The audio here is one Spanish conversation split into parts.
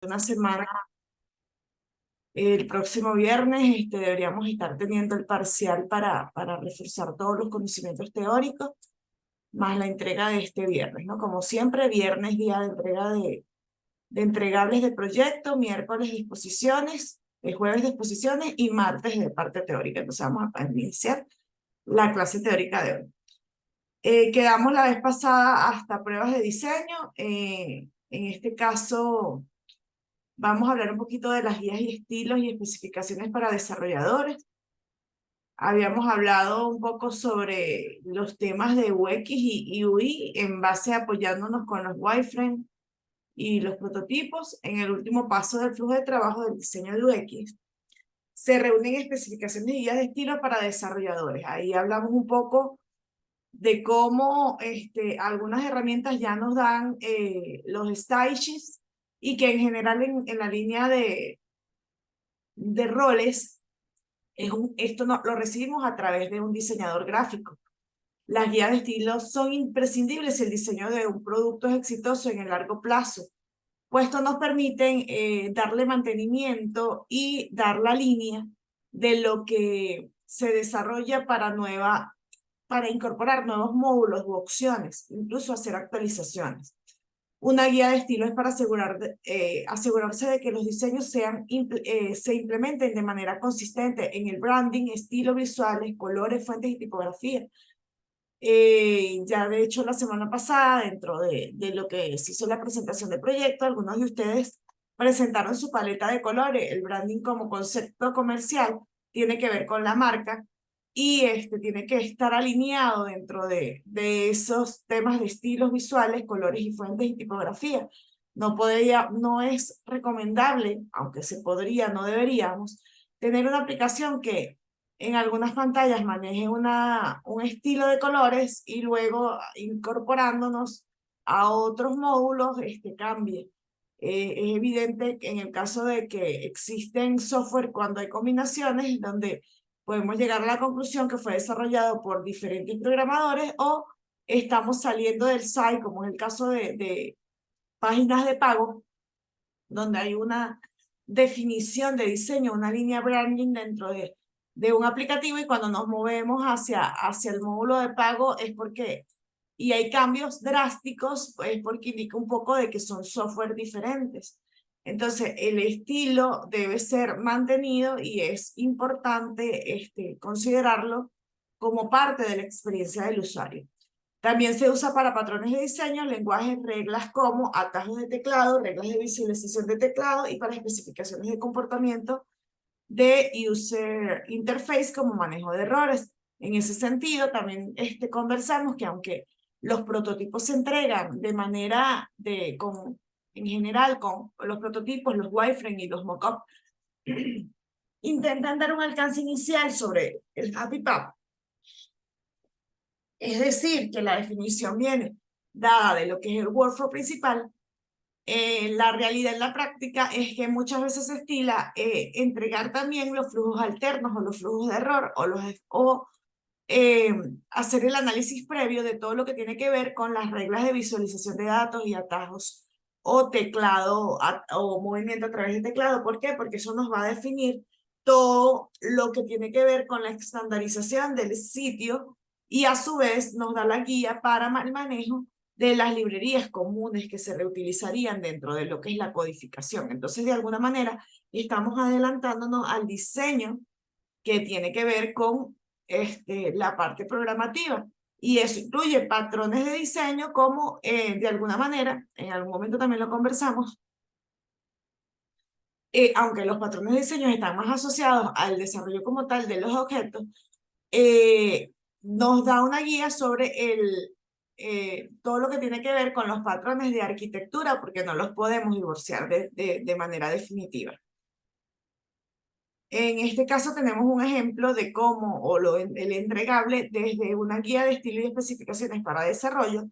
una semana. El próximo viernes deberíamos estar teniendo el parcial para reforzar todos los conocimientos teóricos, más la entrega de este viernes, ¿no? Como siempre, viernes día de entrega de entregables de proyecto, miércoles disposiciones, jueves disposiciones y martes de parte teórica. Entonces vamos a iniciar la clase teórica de hoy. Quedamos la vez pasada hasta pruebas de diseño. En este caso vamos a hablar un poquito de las guías y estilos y especificaciones para desarrolladores. Habíamos hablado un poco sobre los temas de UX y UI en base apoyándonos con los wireframes y los prototipos. En el último paso del flujo de trabajo del diseño de UX se reúnen especificaciones y guías de estilo para desarrolladores. Ahí hablamos un poco de cómo algunas herramientas ya nos dan los styles y que en general en la línea de roles, esto lo recibimos a través de un diseñador gráfico. Las guías de estilo son imprescindibles si el diseño de un producto es exitoso en el largo plazo, pues esto nos permiten darle mantenimiento y dar la línea de lo que se desarrolla para incorporar nuevos módulos u opciones, incluso hacer actualizaciones. Una guía de estilo es para asegurarse de que los diseños se implementen de manera consistente en el branding, estilos visuales, colores, fuentes y tipografía. Ya de hecho la semana pasada, dentro de lo que se hizo la presentación del proyecto, algunos de ustedes presentaron su paleta de colores. El branding como concepto comercial tiene que ver con la marca y tiene que estar alineado dentro de esos temas de estilos visuales, colores y fuentes y tipografía. No es recomendable, aunque se podría, no deberíamos, tener una aplicación que en algunas pantallas maneje un estilo de colores y luego incorporándonos a otros módulos cambie. Es evidente que en el caso de que existen software cuando hay combinaciones donde podemos llegar a la conclusión que fue desarrollado por diferentes programadores o estamos saliendo del site, como es el caso de páginas de pago, donde hay una definición de diseño, una línea branding dentro de un aplicativo y cuando nos movemos hacia el módulo de pago es porque, y hay cambios drásticos, es porque indica un poco de que son software diferentes. Entonces, el estilo debe ser mantenido y es importante considerarlo como parte de la experiencia del usuario. También se usa para patrones de diseño, lenguajes, reglas como atajos de teclado, reglas de visualización de teclado y para especificaciones de comportamiento de user interface como manejo de errores. En ese sentido, también conversamos que aunque los prototipos se entregan de manera en general con los prototipos, los wireframe y los mockup, intentan dar un alcance inicial sobre el Happy Path. Es decir, que la definición viene dada de lo que es el workflow principal. La realidad en la práctica es que muchas veces se estila entregar también los flujos alternos o los flujos de error o hacer el análisis previo de todo lo que tiene que ver con las reglas de visualización de datos y atajos o teclado o movimiento a través de teclado. ¿Por qué? Porque eso nos va a definir todo lo que tiene que ver con la estandarización del sitio y a su vez nos da la guía para el manejo de las librerías comunes que se reutilizarían dentro de lo que es la codificación. Entonces, de alguna manera, estamos adelantándonos al diseño que tiene que ver con la parte programativa. Y eso incluye patrones de diseño como, de alguna manera, en algún momento también lo conversamos, aunque los patrones de diseño están más asociados al desarrollo como tal de los objetos, nos da una guía sobre todo lo que tiene que ver con los patrones de arquitectura, porque no los podemos divorciar de manera definitiva. En este caso tenemos un ejemplo de cómo el entregable desde una guía de estilo y especificaciones para desarrollo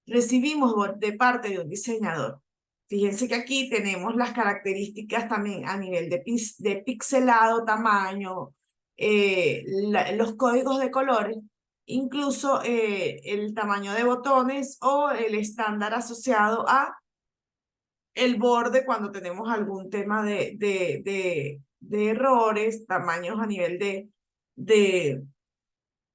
recibimos de parte de un diseñador. Fíjense que aquí tenemos las características también a nivel de pixelado, tamaño, los códigos de colores, incluso el tamaño de botones o el estándar asociado a el borde cuando tenemos algún tema de errores, tamaños a nivel de,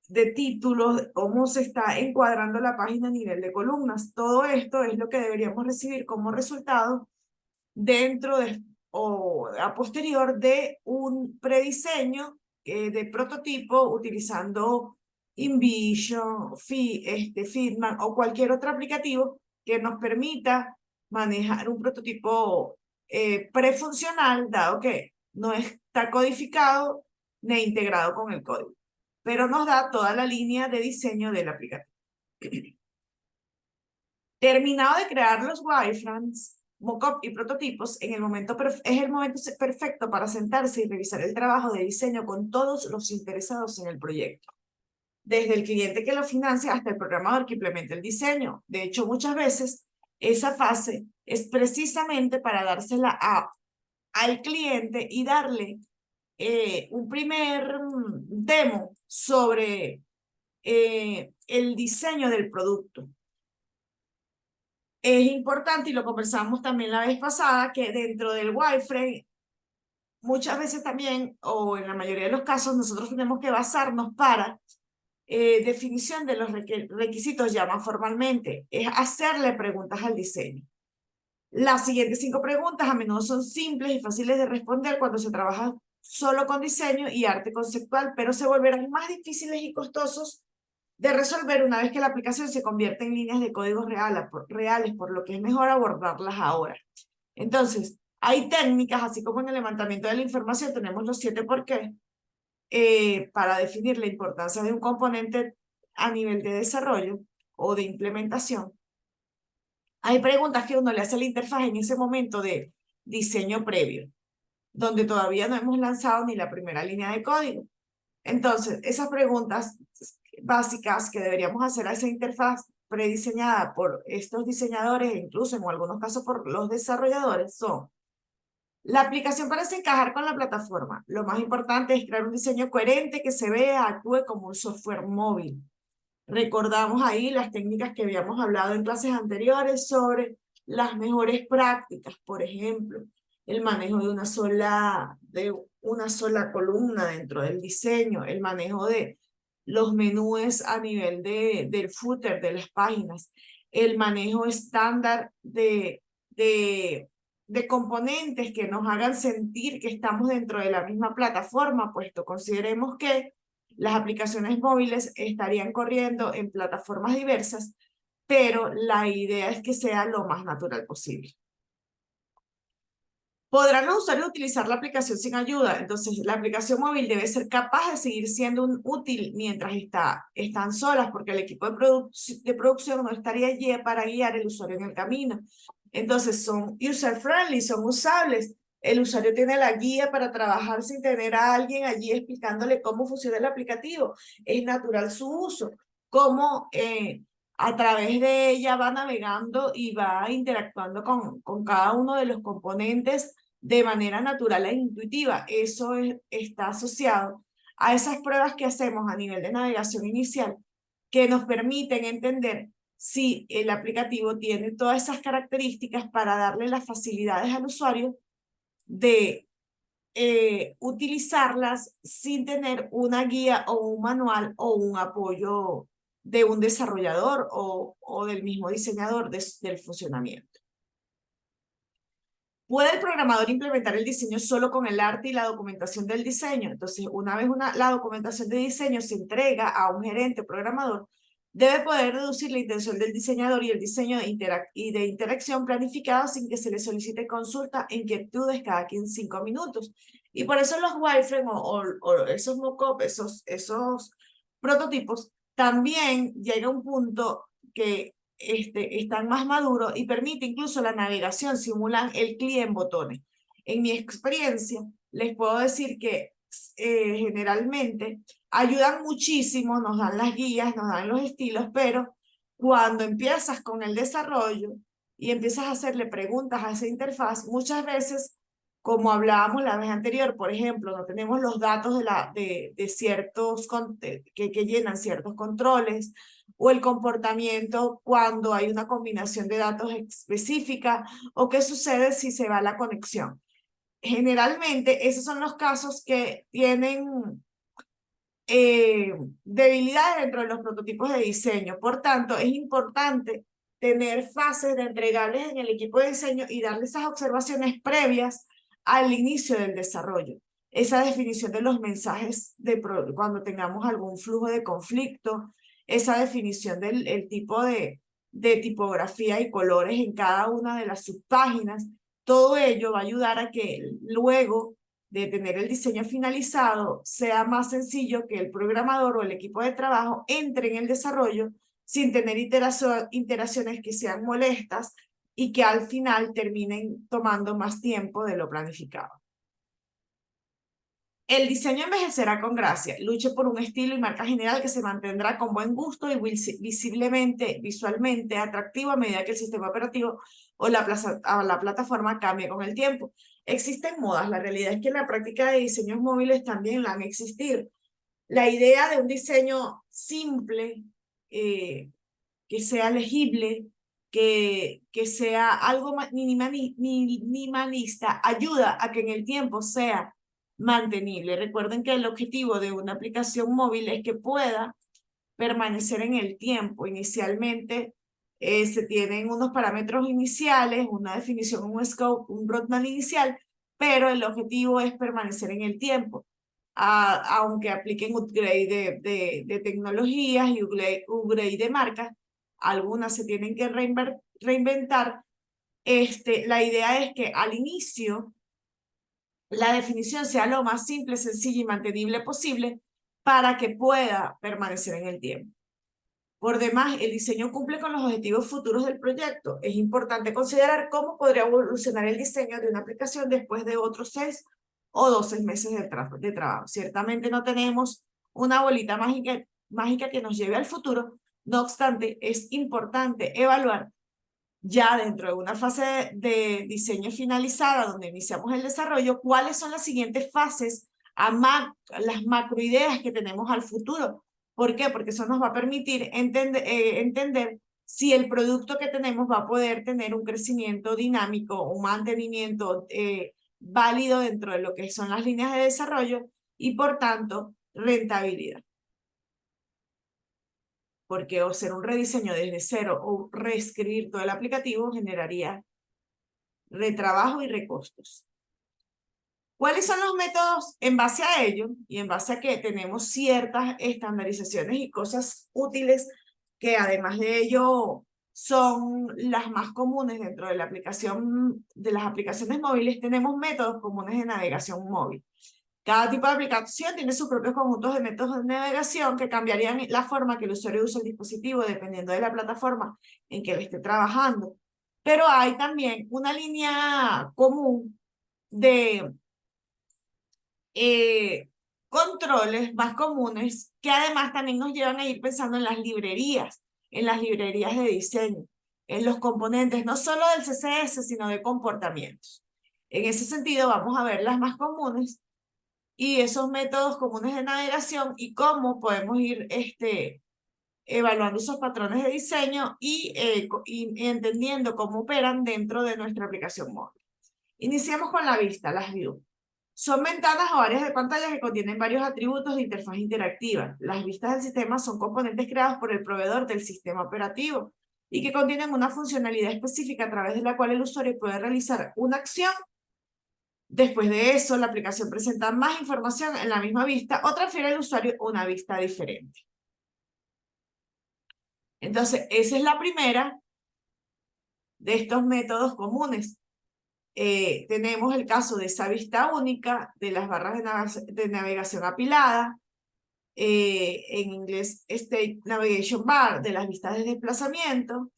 de títulos, cómo se está encuadrando la página a nivel de columnas. Todo esto es lo que deberíamos recibir como resultado dentro de o a posterior de un prediseño de prototipo utilizando InVision, Figma o cualquier otro aplicativo que nos permita manejar un prototipo prefuncional, dado que no está codificado ni integrado con el código, pero nos da toda la línea de diseño del aplicativo. Terminado de crear los wireframes, mockup y prototipos, es el momento perfecto para sentarse y revisar el trabajo de diseño con todos los interesados en el proyecto, desde el cliente que lo financia hasta el programador que implementa el diseño. De hecho, muchas veces esa fase es precisamente para dársela al cliente y darle un primer demo sobre el diseño del producto. Es importante, y lo conversamos también la vez pasada, que dentro del wireframe, muchas veces también, o en la mayoría de los casos, nosotros tenemos que basarnos para definición de los requisitos ya más formalmente, es hacerle preguntas al diseño. Las siguientes 5 preguntas a menudo son simples y fáciles de responder cuando se trabaja solo con diseño y arte conceptual, pero se volverán más difíciles y costosos de resolver una vez que la aplicación se convierte en líneas de códigos reales, por lo que es mejor abordarlas ahora. Entonces, hay técnicas, así como en el levantamiento de la información tenemos los 7 por qué, para definir la importancia de un componente a nivel de desarrollo o de implementación. Hay preguntas que uno le hace a la interfaz en ese momento de diseño previo, donde todavía no hemos lanzado ni la primera línea de código. Entonces, esas preguntas básicas que deberíamos hacer a esa interfaz prediseñada por estos diseñadores e incluso en algunos casos por los desarrolladores son: la aplicación parece encajar con la plataforma. Lo más importante es crear un diseño coherente que se vea, actúe como un software móvil. Recordamos ahí las técnicas que habíamos hablado en clases anteriores sobre las mejores prácticas, por ejemplo, el manejo de una sola columna dentro del diseño, el manejo de los menús a nivel del footer de las páginas, el manejo estándar de componentes que nos hagan sentir que estamos dentro de la misma plataforma, puesto consideremos que las aplicaciones móviles estarían corriendo en plataformas diversas, pero la idea es que sea lo más natural posible. ¿Podrán los usuarios utilizar la aplicación sin ayuda? Entonces, la aplicación móvil debe ser capaz de seguir siendo útil mientras están solas, porque el equipo de producción no estaría allí para guiar al usuario en el camino. Entonces, son user-friendly, son usables. El usuario tiene la guía para trabajar sin tener a alguien allí explicándole cómo funciona el aplicativo. Es natural su uso. Cómo a través de ella va navegando y va interactuando con cada uno de los componentes de manera natural e intuitiva. Eso está asociado a esas pruebas que hacemos a nivel de navegación inicial que nos permiten entender si el aplicativo tiene todas esas características para darle las facilidades al usuario de utilizarlas sin tener una guía o un manual o un apoyo de un desarrollador o del mismo diseñador del funcionamiento. ¿Puede el programador implementar el diseño solo con el arte y la documentación del diseño? Entonces, una vez la documentación de diseño se entrega a un gerente o programador, debe poder reducir la intención del diseñador y el diseño de interacción planificado sin que se le solicite consulta e inquietudes cada 5 minutos. Y por eso los wireframes o esos mockups, esos prototipos, también llega a un punto que están más maduros y permite incluso la navegación, simulan el clic en botones. En mi experiencia, les puedo decir que generalmente ayudan muchísimo, nos dan las guías, nos dan los estilos, pero cuando empiezas con el desarrollo y empiezas a hacerle preguntas a esa interfaz, muchas veces como hablábamos la vez anterior, por ejemplo, no tenemos los datos de ciertos que llenan ciertos controles, o el comportamiento cuando hay una combinación de datos específica, o qué sucede si se va la conexión. Generalmente, esos son los casos que tienen debilidades dentro de los prototipos de diseño. Por tanto, es importante tener fases de entregables en el equipo de diseño y darle esas observaciones previas al inicio del desarrollo. Esa definición de los mensajes cuando tengamos algún flujo de conflicto, esa definición del el tipo de tipografía y colores en cada una de las subpáginas, todo ello va a ayudar a que luego de tener el diseño finalizado, sea más sencillo que el programador o el equipo de trabajo entre en el desarrollo sin tener iteraciones que sean molestas y que al final terminen tomando más tiempo de lo planificado. El diseño envejecerá con gracia. Luche por un estilo y marca general que se mantendrá con buen gusto y visualmente atractivo a medida que el sistema operativo o la plataforma cambie con el tiempo. Existen modas. La realidad es que la práctica de diseños móviles también la han existido. La idea de un diseño simple, que sea legible, que sea algo minimalista, ayuda a que en el tiempo sea mantenible. Recuerden que el objetivo de una aplicación móvil es que pueda permanecer en el tiempo. Inicialmente se tienen unos parámetros iniciales, una definición, un scope, un roadmap inicial, pero el objetivo es permanecer en el tiempo. Aunque apliquen upgrade de tecnologías y upgrade de marcas, algunas se tienen que reinventar. La idea es que al inicio la definición sea lo más simple, sencilla y mantenible posible para que pueda permanecer en el tiempo. Por demás, el diseño cumple con los objetivos futuros del proyecto. Es importante considerar cómo podría evolucionar el diseño de una aplicación después de otros 6 o 12 meses de trabajo. Ciertamente no tenemos una bolita mágica que nos lleve al futuro. No obstante, es importante evaluar ya dentro de una fase de diseño finalizada, donde iniciamos el desarrollo, cuáles son las siguientes fases, las macroideas que tenemos al futuro. ¿Por qué? Porque eso nos va a permitir entender si el producto que tenemos va a poder tener un crecimiento dinámico, un mantenimiento válido dentro de lo que son las líneas de desarrollo y, por tanto, rentabilidad. Porque o hacer un rediseño desde cero o reescribir todo el aplicativo generaría retrabajo y recostos. ¿Cuáles son los métodos en base a ello y en base a que tenemos ciertas estandarizaciones y cosas útiles que además de ello son las más comunes dentro de la aplicación, de las aplicaciones móviles? Tenemos métodos comunes de navegación móvil. Cada tipo de aplicación tiene sus propios conjuntos de métodos de navegación que cambiarían la forma que el usuario usa el dispositivo dependiendo de la plataforma en que él esté trabajando. Pero hay también una línea común de controles más comunes que además también nos llevan a ir pensando en las librerías de diseño, en los componentes no solo del CSS, sino de comportamientos. En ese sentido, vamos a ver las más comunes y esos métodos comunes de navegación y cómo podemos ir evaluando esos patrones de diseño y entendiendo cómo operan dentro de nuestra aplicación móvil. Iniciamos con la vista, las views. Son ventanas o áreas de pantalla que contienen varios atributos de interfaz interactiva. Las vistas del sistema son componentes creados por el proveedor del sistema operativo y que contienen una funcionalidad específica a través de la cual el usuario puede realizar una acción. Después de eso, la aplicación presenta más información en la misma vista o transfiere al usuario una vista diferente. Entonces, esa es la primera de estos métodos comunes. Tenemos el caso de esa vista única, de las barras de navegación apilada, en inglés State Navigation Bar, de las vistas de desplazamiento,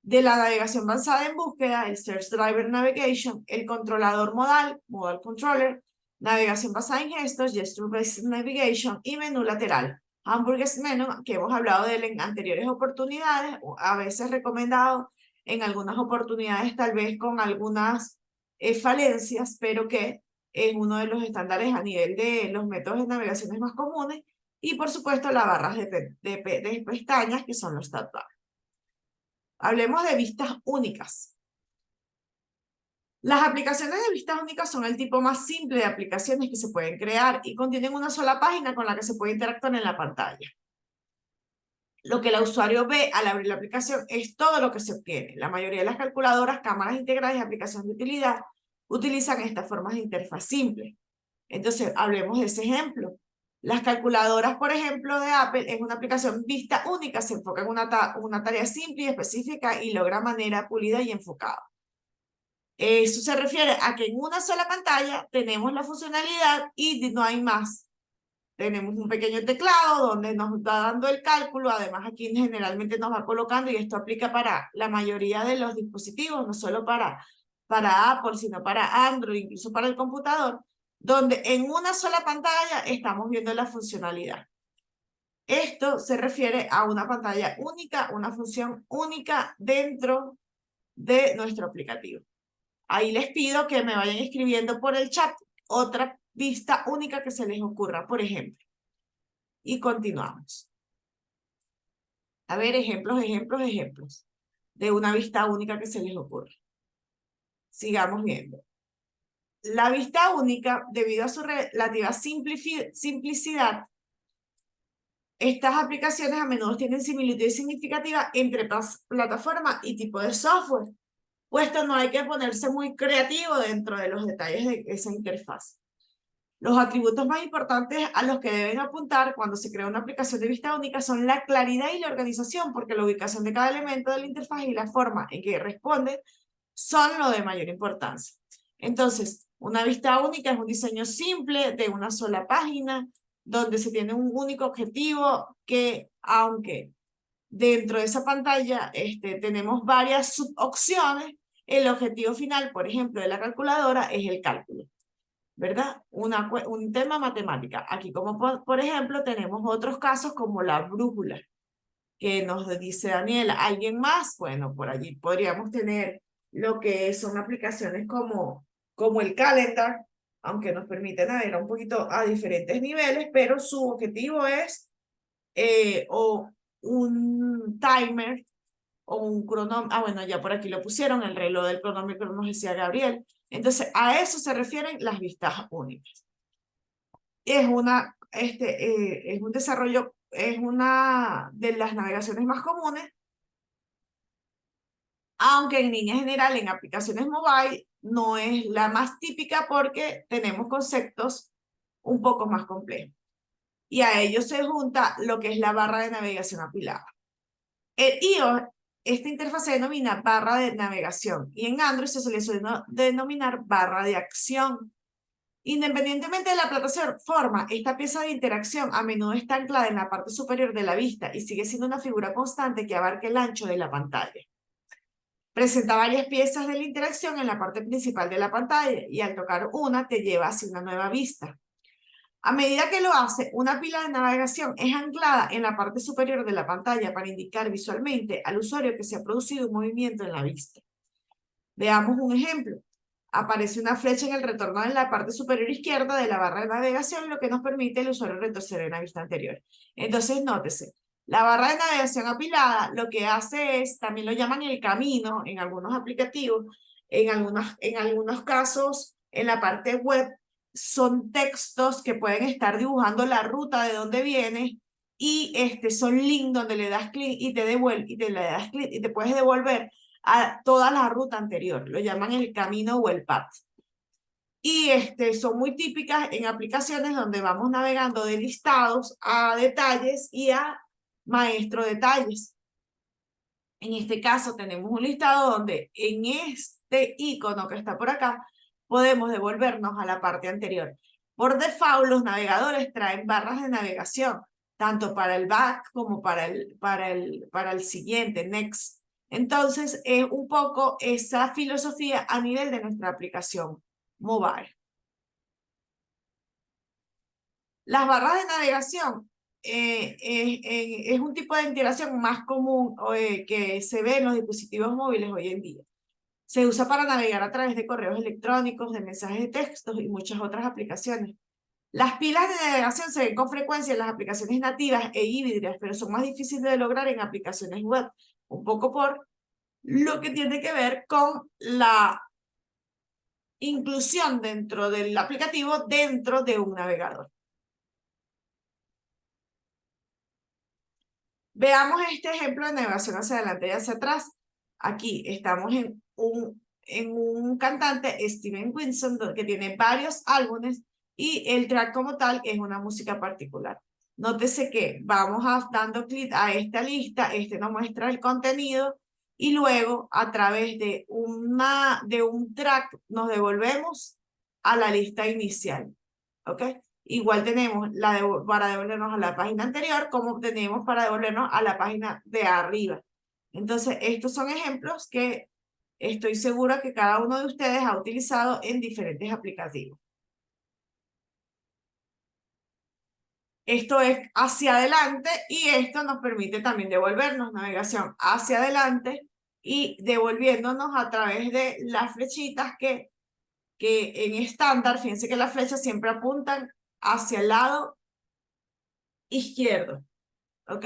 de la navegación avanzada en búsqueda, el Search Driver Navigation, el controlador modal, Modal Controller, navegación basada en gestos, Gesture Based Navigation y menú lateral, Hamburgers Menu, que hemos hablado de él en anteriores oportunidades, a veces recomendado, en algunas oportunidades tal vez con algunas falencias, pero que es uno de los estándares a nivel de los métodos de navegaciones más comunes, y por supuesto las barras de pestañas, que son los tab bar. Hablemos de vistas únicas. Las aplicaciones de vistas únicas son el tipo más simple de aplicaciones que se pueden crear y contienen una sola página con la que se puede interactuar en la pantalla. Lo que el usuario ve al abrir la aplicación es todo lo que se obtiene. La mayoría de las calculadoras, cámaras integradas y aplicaciones de utilidad utilizan estas formas de interfaz simple. Entonces, hablemos de ese ejemplo. Las calculadoras, por ejemplo, de Apple, es una aplicación vista única, se enfoca en una tarea simple y específica y logra manera pulida y enfocada. Eso se refiere a que en una sola pantalla tenemos la funcionalidad y no hay más. Tenemos un pequeño teclado donde nos va dando el cálculo, además aquí generalmente nos va colocando, y esto aplica para la mayoría de los dispositivos, no solo para Apple, sino para Android, incluso para el computador, donde en una sola pantalla estamos viendo la funcionalidad. Esto se refiere a una pantalla única, una función única dentro de nuestro aplicativo. Ahí les pido que me vayan escribiendo por el chat otra vista única que se les ocurra, por ejemplo. Y continuamos. A ver, ejemplos de una vista única que se les ocurra. Sigamos viendo. La vista única, debido a su relativa simplicidad, estas aplicaciones a menudo tienen similitudes significativas entre plataforma y tipo de software, puesto no hay que ponerse muy creativo dentro de los detalles de esa interfaz. Los atributos más importantes a los que deben apuntar cuando se crea una aplicación de vista única son la claridad y la organización, porque la ubicación de cada elemento de la interfaz y la forma en que responde son lo de mayor importancia. Entonces, una vista única es un diseño simple de una sola página, donde se tiene un único objetivo que, aunque dentro de esa pantalla tenemos varias subopciones, el objetivo final, por ejemplo, de la calculadora es el cálculo, ¿verdad? Un tema matemática. Aquí, como por ejemplo, tenemos otros casos como la brújula, que nos dice Daniela. ¿Alguien más? Bueno, por allí podríamos tener lo que son aplicaciones como el calendar, aunque nos permite navegar un poquito a diferentes niveles, pero su objetivo es o un timer o un cronómetro. Ah, bueno, ya por aquí lo pusieron, el reloj del cronómetro nos decía Gabriel. Entonces, a eso se refieren las vistas únicas. Es es un desarrollo, es una de las navegaciones más comunes, aunque en línea general en aplicaciones mobile no es la más típica porque tenemos conceptos un poco más complejos. Y a ello se junta lo que es la barra de navegación apilada. En iOS, esta interfaz se denomina barra de navegación y en Android se suele denominar barra de acción. Independientemente de la plataforma, esta pieza de interacción a menudo está anclada en la parte superior de la vista y sigue siendo una figura constante que abarca el ancho de la pantalla. Presenta varias piezas de la interacción en la parte principal de la pantalla y al tocar una te lleva hacia una nueva vista. A medida que lo hace, una pila de navegación es anclada en la parte superior de la pantalla para indicar visualmente al usuario que se ha producido un movimiento en la vista. Veamos un ejemplo. Aparece una flecha en el retorno en la parte superior izquierda de la barra de navegación, lo que nos permite al usuario retroceder en la vista anterior. Entonces, nótese, la barra de navegación apilada lo que hace es, también lo llaman el camino en algunos aplicativos, en algunos casos, en la parte web, son textos que pueden estar dibujando la ruta de donde vienes y son links donde le das clic y te devuelve, y te le das clic y te puedes devolver a toda la ruta anterior. Lo llaman el camino o el path. Y son muy típicas en aplicaciones donde vamos navegando de listados a detalles y a maestro detalles. En este caso tenemos un listado donde en este icono que está por acá podemos devolvernos a la parte anterior. Por default, los navegadores traen barras de navegación, tanto para el back como para el siguiente, next. Entonces, es un poco esa filosofía a nivel de nuestra aplicación mobile. Las barras de navegación es un tipo de integración más común que se ve en los dispositivos móviles hoy en día. Se usa para navegar a través de correos electrónicos, de mensajes de textos y muchas otras aplicaciones. Las pilas de navegación se ven con frecuencia en las aplicaciones nativas e híbridas, pero son más difíciles de lograr en aplicaciones web, un poco por lo que tiene que ver con la inclusión dentro del aplicativo dentro de un navegador. Veamos este ejemplo de navegación hacia adelante y hacia atrás. Aquí estamos en un cantante, Steven Wilson, que tiene varios álbumes y el track como tal es una música particular. Nótese que vamos dando clic a esta lista, este nos muestra el contenido y luego a través de un track nos devolvemos a la lista inicial. ¿Ok? Igual tenemos para devolvernos a la página anterior, como tenemos para devolvernos a la página de arriba. Entonces, estos son ejemplos que estoy segura que cada uno de ustedes ha utilizado en diferentes aplicativos. Esto es hacia adelante y esto nos permite también devolvernos navegación hacia adelante y devolviéndonos a través de las flechitas que en estándar, fíjense que las flechas siempre apuntan hacia el lado izquierdo, ¿ok?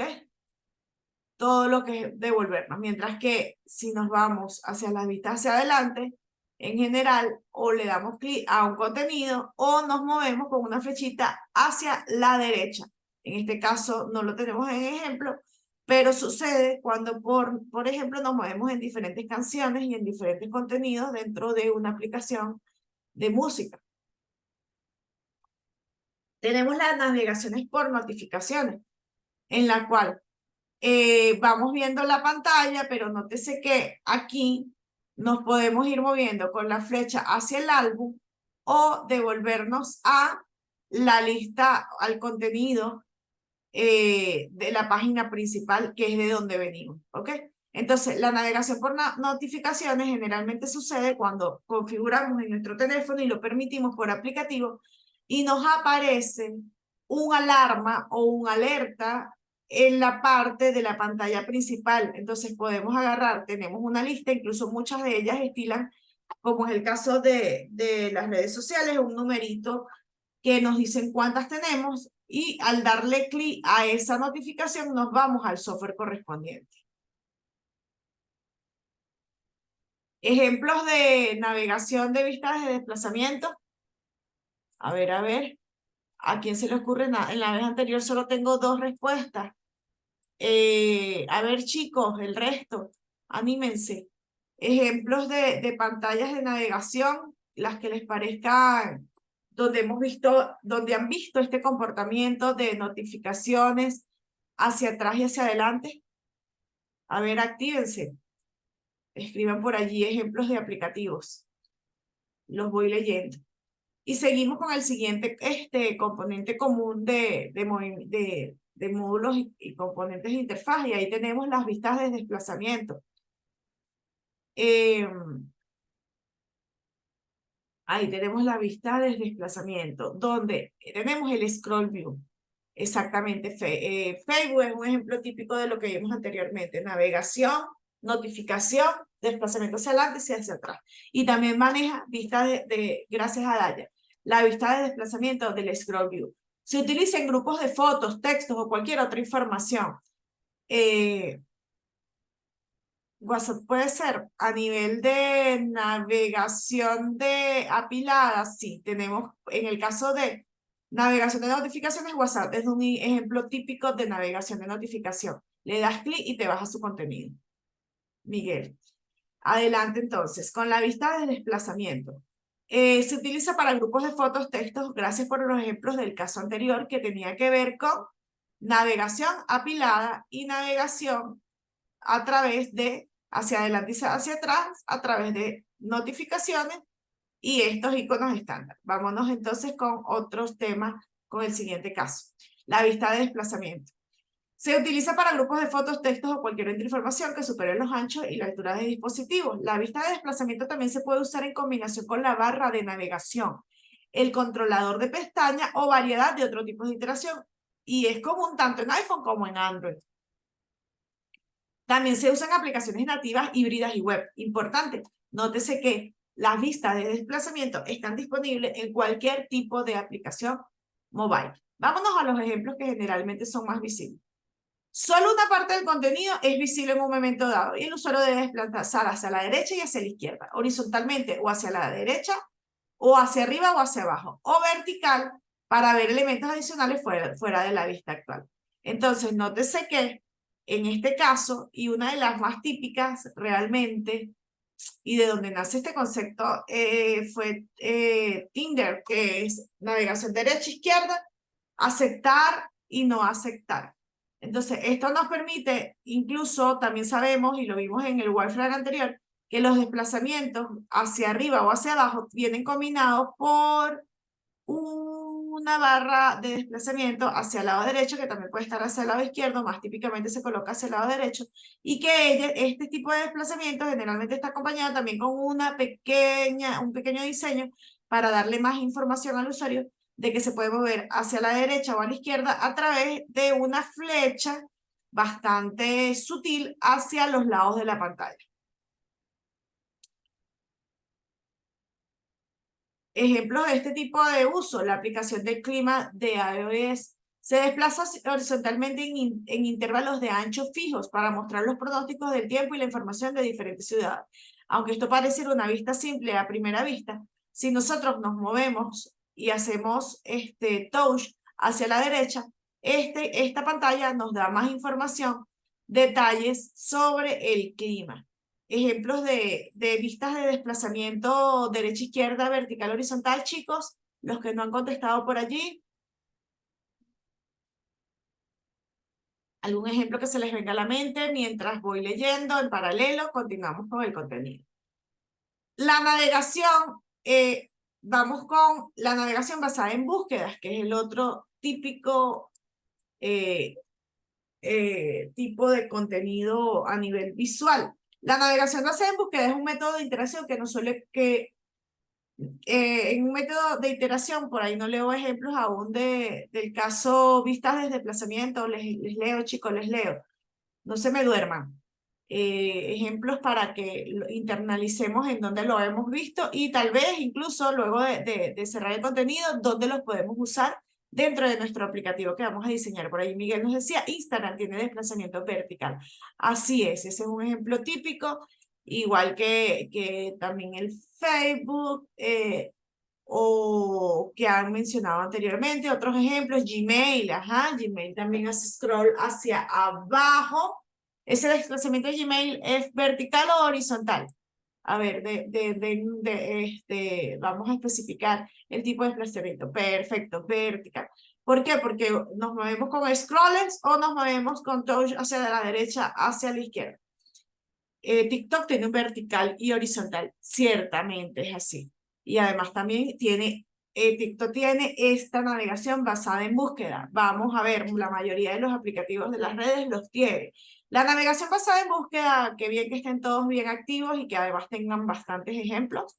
Todo lo que es devolvernos, mientras que si nos vamos hacia las vistas hacia adelante, en general, o le damos clic a un contenido o nos movemos con una flechita hacia la derecha. En este caso no lo tenemos en ejemplo, pero sucede cuando, por ejemplo, nos movemos en diferentes canciones y en diferentes contenidos dentro de una aplicación de música. Tenemos las navegaciones por notificaciones, en la cual vamos viendo la pantalla, pero nótese que aquí nos podemos ir moviendo con la flecha hacia el álbum o devolvernos a la lista, al contenido de la página principal, que es de donde venimos, ¿ok? Entonces, la navegación por notificaciones generalmente sucede cuando configuramos en nuestro teléfono y lo permitimos por aplicativo y nos aparece un alarma o un alerta en la parte de la pantalla principal. Entonces podemos agarrar, tenemos una lista, incluso muchas de ellas estilan, como es el caso de las redes sociales, un numerito que nos dicen cuántas tenemos y al darle clic a esa notificación nos vamos al software correspondiente. Ejemplos de navegación de vistas de desplazamiento. A ver, ¿a quién se le ocurre nada? En la vez anterior solo tengo 2 respuestas. A ver, chicos, el resto, anímense. Ejemplos de pantallas de navegación, las que les parezcan, donde han visto este comportamiento de notificaciones hacia atrás y hacia adelante. A ver, actívense. Escriban por allí ejemplos de aplicativos. Los voy leyendo. Y seguimos con el siguiente componente común de módulos y componentes de interfaz. Y ahí tenemos las vistas de desplazamiento. Ahí tenemos la vista de desplazamiento, donde tenemos el scroll view. Exactamente. Facebook es un ejemplo típico de lo que vimos anteriormente. Navegación, notificación, desplazamiento hacia adelante y hacia atrás. Y también maneja vista gracias a Daya, la vista de desplazamiento del scroll view. Se utiliza en grupos de fotos, textos o cualquier otra información. WhatsApp puede ser a nivel de navegación de apiladas, sí, tenemos en el caso de navegación de notificaciones, WhatsApp es un ejemplo típico de navegación de notificación. Le das clic y te vas a su contenido. Miguel. Adelante entonces, con la vista de desplazamiento. Se utiliza para grupos de fotos, textos, gracias por los ejemplos del caso anterior que tenía que ver con navegación apilada y navegación a través de hacia adelante y hacia atrás, a través de notificaciones y estos iconos estándar. Vámonos entonces con otros temas, con el siguiente caso. La vista de desplazamiento. Se utiliza para grupos de fotos, textos o cualquier otra información que supere los anchos y la altura de dispositivos. La vista de desplazamiento también se puede usar en combinación con la barra de navegación, el controlador de pestaña o variedad de otros tipos de interacción. Y es común tanto en iPhone como en Android. También se usan aplicaciones nativas, híbridas y web. Importante, Nótese que las vistas de desplazamiento están disponibles en cualquier tipo de aplicación mobile. Vámonos a los ejemplos que generalmente son más visibles. Solo una parte del contenido es visible en un momento dado y el usuario debe desplazar hacia la derecha y hacia la izquierda, horizontalmente o hacia la derecha, o hacia arriba o hacia abajo, o vertical para ver elementos adicionales fuera de la vista actual. Entonces, nótese que en este caso, y una de las más típicas realmente, y de donde nace este concepto, fue Tinder, que es navegación derecha-izquierda, aceptar y no aceptar. Entonces, esto nos permite, incluso también sabemos, y lo vimos en el wireframe anterior, que los desplazamientos hacia arriba o hacia abajo vienen combinados por una barra de desplazamiento hacia el lado derecho, que también puede estar hacia el lado izquierdo, más típicamente se coloca hacia el lado derecho, y que este tipo de desplazamiento generalmente está acompañado también con un pequeño diseño para darle más información al usuario de que se puede mover hacia la derecha o a la izquierda a través de una flecha bastante sutil hacia los lados de la pantalla. Ejemplos de este tipo de uso: la aplicación del clima de iOS se desplaza horizontalmente en intervalos de ancho fijos para mostrar los pronósticos del tiempo y la información de diferentes ciudades. Aunque esto pareciera una vista simple a primera vista, si nosotros nos movemos y hacemos touch hacia la derecha, esta pantalla nos da más información, detalles sobre el clima. Ejemplos de vistas de desplazamiento derecha-izquierda, vertical-horizontal, chicos, los que no han contestado por allí. ¿Algún ejemplo que se les venga a la mente mientras voy leyendo en paralelo? Continuamos con el contenido. La navegación, vamos con la navegación basada en búsquedas, que es el otro típico tipo de contenido a nivel visual. La navegación basada en búsqueda es un método de interacción que no suele en un método de iteración, por ahí no leo ejemplos aún del caso vistas de desplazamiento, les leo, chicos, les leo. No se me duerman. Ejemplos para que internalicemos en dónde lo hemos visto y tal vez incluso luego de cerrar el contenido, dónde los podemos usar dentro de nuestro aplicativo que vamos a diseñar. Por ahí Miguel nos decía, Instagram tiene desplazamiento vertical. Así es, ese es un ejemplo típico, igual que también el Facebook, o que han mencionado anteriormente. Otros ejemplos, Gmail, Gmail también hace scroll hacia abajo. ¿Ese desplazamiento de Gmail es vertical o horizontal? A ver, vamos a especificar el tipo de desplazamiento. Perfecto, vertical. ¿Por qué? Porque nos movemos con scrollers o nos movemos con touch hacia la derecha, hacia la izquierda. TikTok tiene un vertical y horizontal, ciertamente es así. Y además también TikTok tiene esta navegación basada en búsqueda. Vamos a ver, la mayoría de los aplicativos de las redes los tiene. La navegación basada en búsqueda, que bien que estén todos bien activos y que además tengan bastantes ejemplos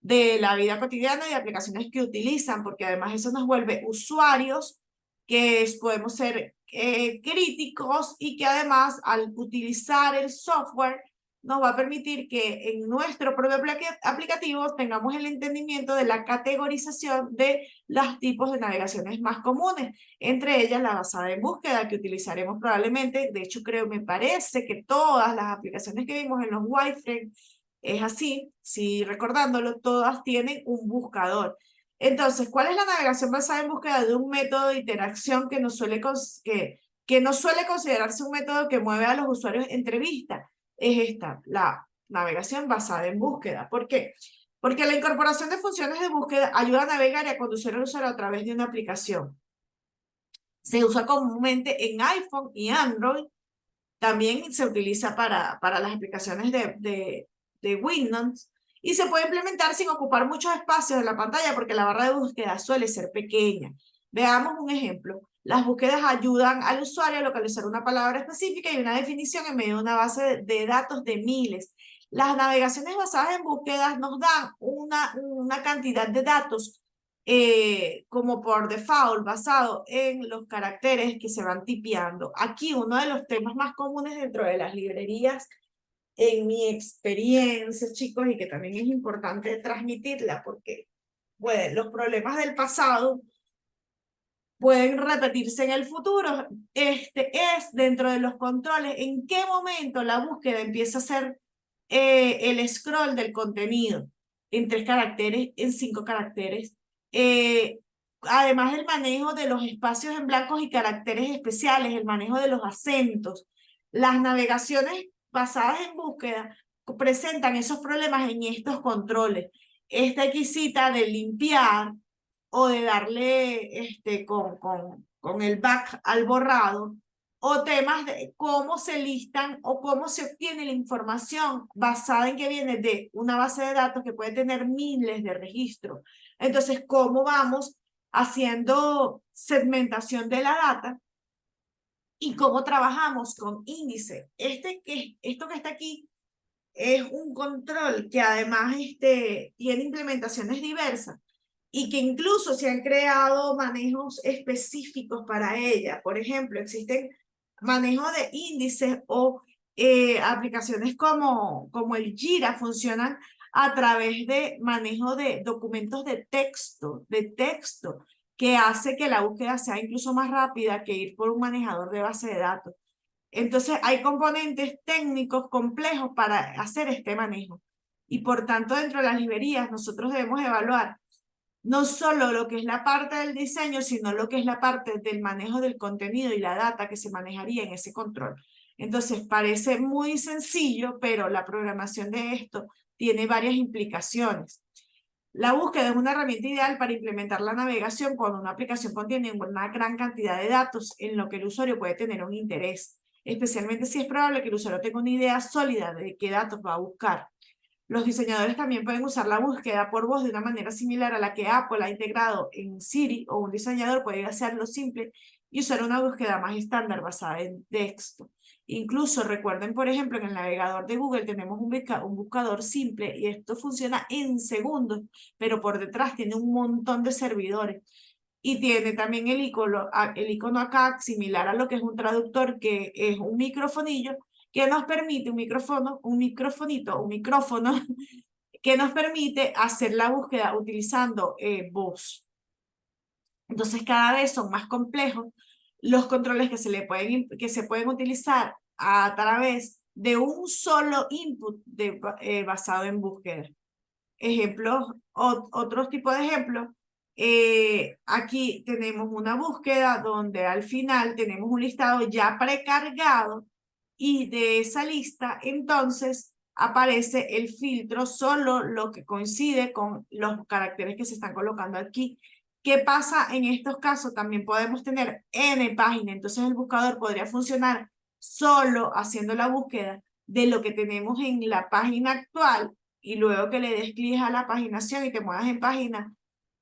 de la vida cotidiana y de aplicaciones que utilizan, porque además eso nos vuelve usuarios podemos ser críticos y que además al utilizar el software nos va a permitir que en nuestro propio aplicativo tengamos el entendimiento de la categorización de los tipos de navegaciones más comunes, entre ellas la basada en búsqueda que utilizaremos probablemente. De hecho, me parece que todas las aplicaciones que vimos en los wireframes es así, si recordándolo, todas tienen un buscador. Entonces, ¿cuál es la navegación basada en búsqueda de un método de interacción que no suele considerarse un método que mueve a los usuarios entre vistas? Es esta, la navegación basada en búsqueda. ¿Por qué? Porque la incorporación de funciones de búsqueda ayuda a navegar y a conducir al usuario a través de una aplicación. Se usa comúnmente en iPhone y Android. También se utiliza para las aplicaciones de Windows y se puede implementar sin ocupar muchos espacios de la pantalla porque la barra de búsqueda suele ser pequeña. Veamos un ejemplo. Las búsquedas ayudan al usuario a localizar una palabra específica y una definición en medio de una base de datos de miles. Las navegaciones basadas en búsquedas nos dan una cantidad de datos como por default, basado en los caracteres que se van tipeando. Aquí uno de los temas más comunes dentro de las librerías en mi experiencia, chicos, y que también es importante transmitirla porque bueno, los problemas del pasado pueden repetirse en el futuro. Este es dentro de los controles, en qué momento la búsqueda empieza a ser el scroll del contenido en 3 caracteres, en 5 caracteres. Eh, Además del manejo de los espacios en blancos y caracteres especiales, el manejo de los acentos, las navegaciones basadas en búsqueda presentan esos problemas en estos controles. Esta exquisita de limpiar o de darle con el back al borrado, o temas de cómo se listan o cómo se obtiene la información basada en que viene de una base de datos que puede tener miles de registros. Entonces, ¿cómo vamos haciendo segmentación de la data y cómo trabajamos con índice? Esto que está aquí es un control que además tiene implementaciones diversas y que incluso se han creado manejos específicos para ella. Por ejemplo, existen manejos de índices o aplicaciones como el Jira funcionan a través de manejo de documentos de texto, que hace que la búsqueda sea incluso más rápida que ir por un manejador de base de datos. Entonces, hay componentes técnicos complejos para hacer este manejo. Y por tanto, dentro de las librerías, nosotros debemos evaluar no solo lo que es la parte del diseño, sino lo que es la parte del manejo del contenido y la data que se manejaría en ese control. Entonces, parece muy sencillo, pero la programación de esto tiene varias implicaciones. La búsqueda es una herramienta ideal para implementar la navegación cuando una aplicación contiene una gran cantidad de datos en lo que el usuario puede tener un interés, especialmente si es probable que el usuario tenga una idea sólida de qué datos va a buscar. Los diseñadores también pueden usar la búsqueda por voz de una manera similar a la que Apple ha integrado en Siri, o un diseñador puede hacerlo simple y usar una búsqueda más estándar basada en texto. Incluso recuerden, por ejemplo, en el navegador de Google tenemos un buscador simple y esto funciona en segundos, pero por detrás tiene un montón de servidores. Y tiene también el icono acá similar a lo que es un traductor, que es un microfonillo que nos permite, un micrófono que nos permite hacer la búsqueda utilizando voz. Entonces cada vez son más complejos los controles que se pueden utilizar a través de un solo input basado en búsqueda. Ejemplos, otros tipos de ejemplos. Aquí tenemos una búsqueda donde al final tenemos un listado ya precargado y de esa lista entonces aparece el filtro solo lo que coincide con los caracteres que se están colocando aquí. ¿Qué pasa en estos casos? También podemos tener N páginas, entonces el buscador podría funcionar solo haciendo la búsqueda de lo que tenemos en la página actual y luego que le des clic a la paginación y te muevas en página.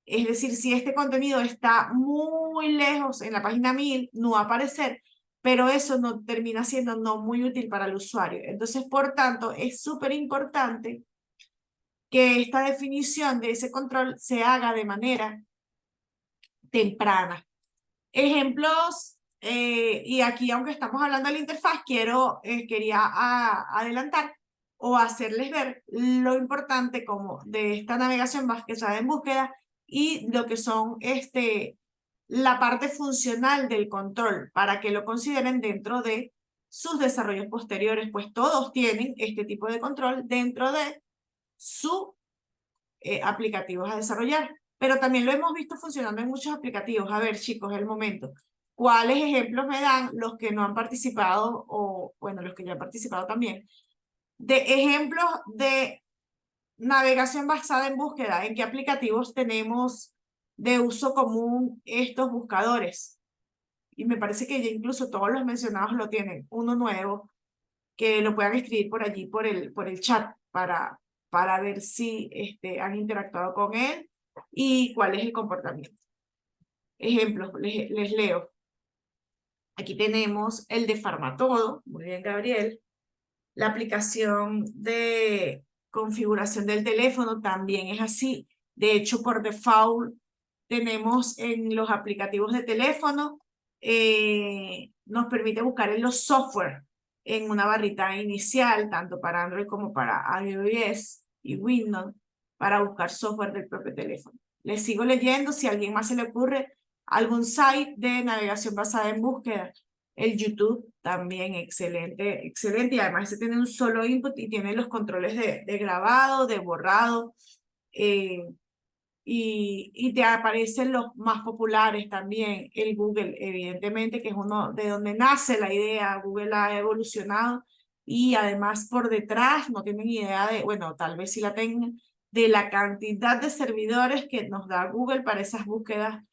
Es decir, si este contenido está muy lejos en la página 1000, no va a aparecer, pero eso no termina siendo no muy útil para el usuario. Entonces, por tanto, es súper importante que esta definición de ese control se haga de manera temprana. Ejemplos, y aquí aunque estamos hablando de la interfaz, quería adelantar o hacerles ver lo importante como de esta navegación basada en búsqueda y lo que son la parte funcional del control para que lo consideren dentro de sus desarrollos posteriores, pues todos tienen este tipo de control dentro de sus aplicativos a desarrollar. Pero también lo hemos visto funcionando en muchos aplicativos. A ver, chicos, el momento. ¿Cuáles ejemplos me dan los que no han participado o, bueno, los que ya han participado también? De ejemplos de navegación basada en búsqueda. ¿En qué aplicativos tenemos de uso común estos buscadores? Y me parece que ya incluso todos los mencionados lo tienen. Uno nuevo, que lo puedan escribir por allí, por el chat, para ver si han interactuado con él y cuál es el comportamiento. Ejemplos, les leo. Aquí tenemos el de Farmatodo, muy bien, Gabriel. La aplicación de configuración del teléfono también es así. De hecho, por default, tenemos en los aplicativos de teléfono, nos permite buscar en los software en una barrita inicial, tanto para Android como para iOS y Windows, para buscar software del propio teléfono. Les sigo leyendo, si a alguien más se le ocurre algún site de navegación basada en búsqueda. El YouTube también, excelente, excelente. Y además se tiene un solo input y tiene los controles de grabado, de borrado. Y te aparecen los más populares también. El Google, evidentemente, que es uno de donde nace la idea. Google ha evolucionado y además por detrás no tienen idea de, bueno, tal vez sí la tengan, de la cantidad de servidores que nos da Google para esas búsquedas,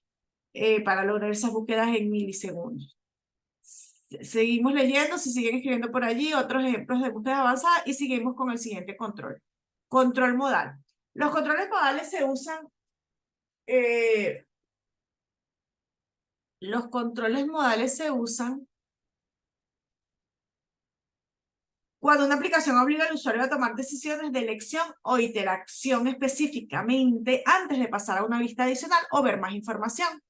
para lograr esas búsquedas en milisegundos. Seguimos leyendo, si siguen escribiendo por allí otros ejemplos de búsqueda avanzada y seguimos con el siguiente control. Control modal. Los controles modales se usan, los controles modales se usan cuando una aplicación obliga al usuario a tomar decisiones de elección o interacción específicamente antes de pasar a una vista adicional o ver más información.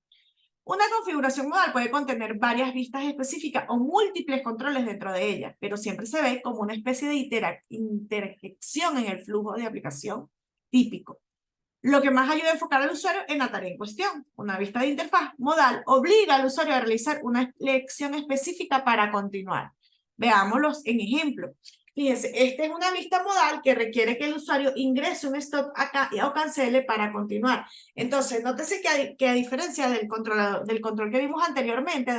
Una configuración modal puede contener varias vistas específicas o múltiples controles dentro de ella, pero siempre se ve como una especie de interjección en el flujo de aplicación típico, lo que más ayuda a enfocar al usuario en la tarea en cuestión. Una vista de interfaz modal obliga al usuario a realizar una elección específica para continuar. Veámoslos en ejemplo. Fíjense, esta es una vista modal que requiere que el usuario ingrese un stop acá o cancele para continuar. Entonces, nótese que a diferencia del control que vimos anteriormente,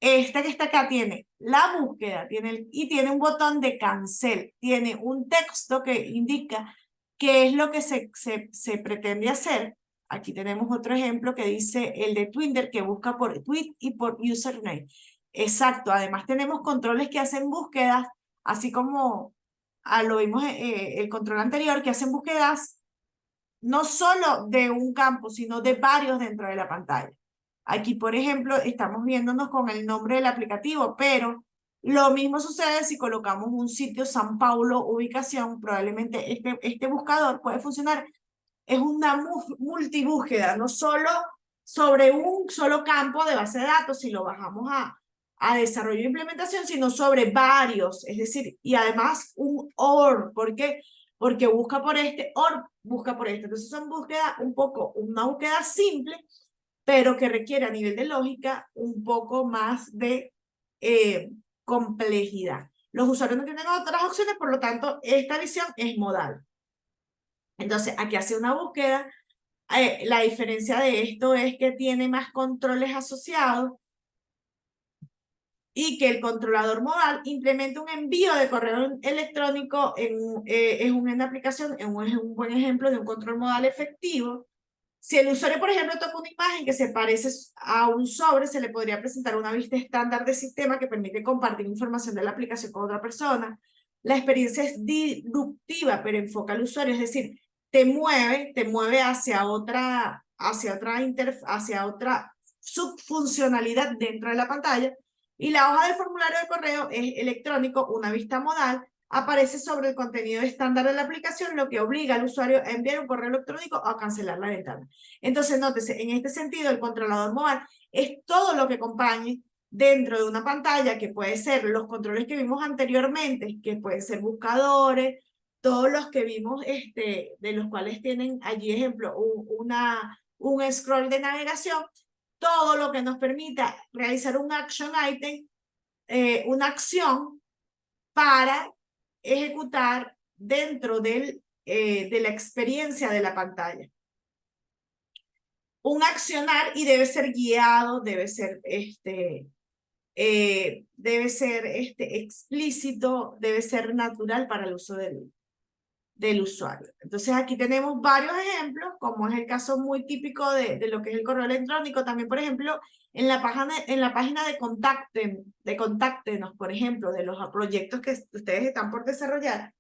esta que está acá tiene la búsqueda y tiene un botón de cancel, tiene un texto que indica qué es lo que se pretende hacer. Aquí tenemos otro ejemplo que dice el de Twitter, que busca por tweet y por username. Exacto, además tenemos controles que hacen búsquedas, así como lo vimos el control anterior, que hacen búsquedas no solo de un campo, sino de varios dentro de la pantalla. Aquí, por ejemplo, estamos viéndonos con el nombre del aplicativo, pero lo mismo sucede si colocamos un sitio San Paulo, ubicación, probablemente este buscador puede funcionar. Es una multibúsqueda, no solo sobre un solo campo de base de datos, si lo bajamos a desarrollo e implementación, sino sobre varios, es decir, y además un OR, ¿por qué? Porque busca por este, OR busca por este. Entonces son búsquedas una búsqueda simple, pero que requiere a nivel de lógica un poco más de complejidad. Los usuarios no tienen otras opciones, por lo tanto, esta visión es modal. Entonces, aquí hace una búsqueda. La diferencia de esto es que tiene más controles asociados y que el controlador modal implementa un envío de correo electrónico es una aplicación, es un buen ejemplo de un control modal efectivo. Si el usuario, por ejemplo, toca una imagen que se parece a un sobre, se le podría presentar una vista estándar de sistema que permite compartir información de la aplicación con otra persona. La experiencia es disruptiva, pero enfoca al usuario, es decir, te mueve hacia otra subfuncionalidad dentro de la pantalla. Y la hoja del formulario de correo es electrónico, una vista modal, aparece sobre el contenido estándar de la aplicación, lo que obliga al usuario a enviar un correo electrónico o a cancelar la ventana. Entonces, nótese, en este sentido, el controlador modal es todo lo que acompañe dentro de una pantalla, que puede ser los controles que vimos anteriormente, que pueden ser buscadores, todos los que vimos, de los cuales tienen allí ejemplo, un scroll de navegación, todo lo que nos permita realizar un action item, una acción para ejecutar dentro de la experiencia de la pantalla. Un accionar y debe ser guiado, debe ser explícito, debe ser natural para el uso del usuario. Entonces aquí tenemos varios ejemplos, como es el caso muy típico de lo que es el correo electrónico. También, por ejemplo, en la página de Contáctenos, por ejemplo, de los proyectos que ustedes están por desarrollar,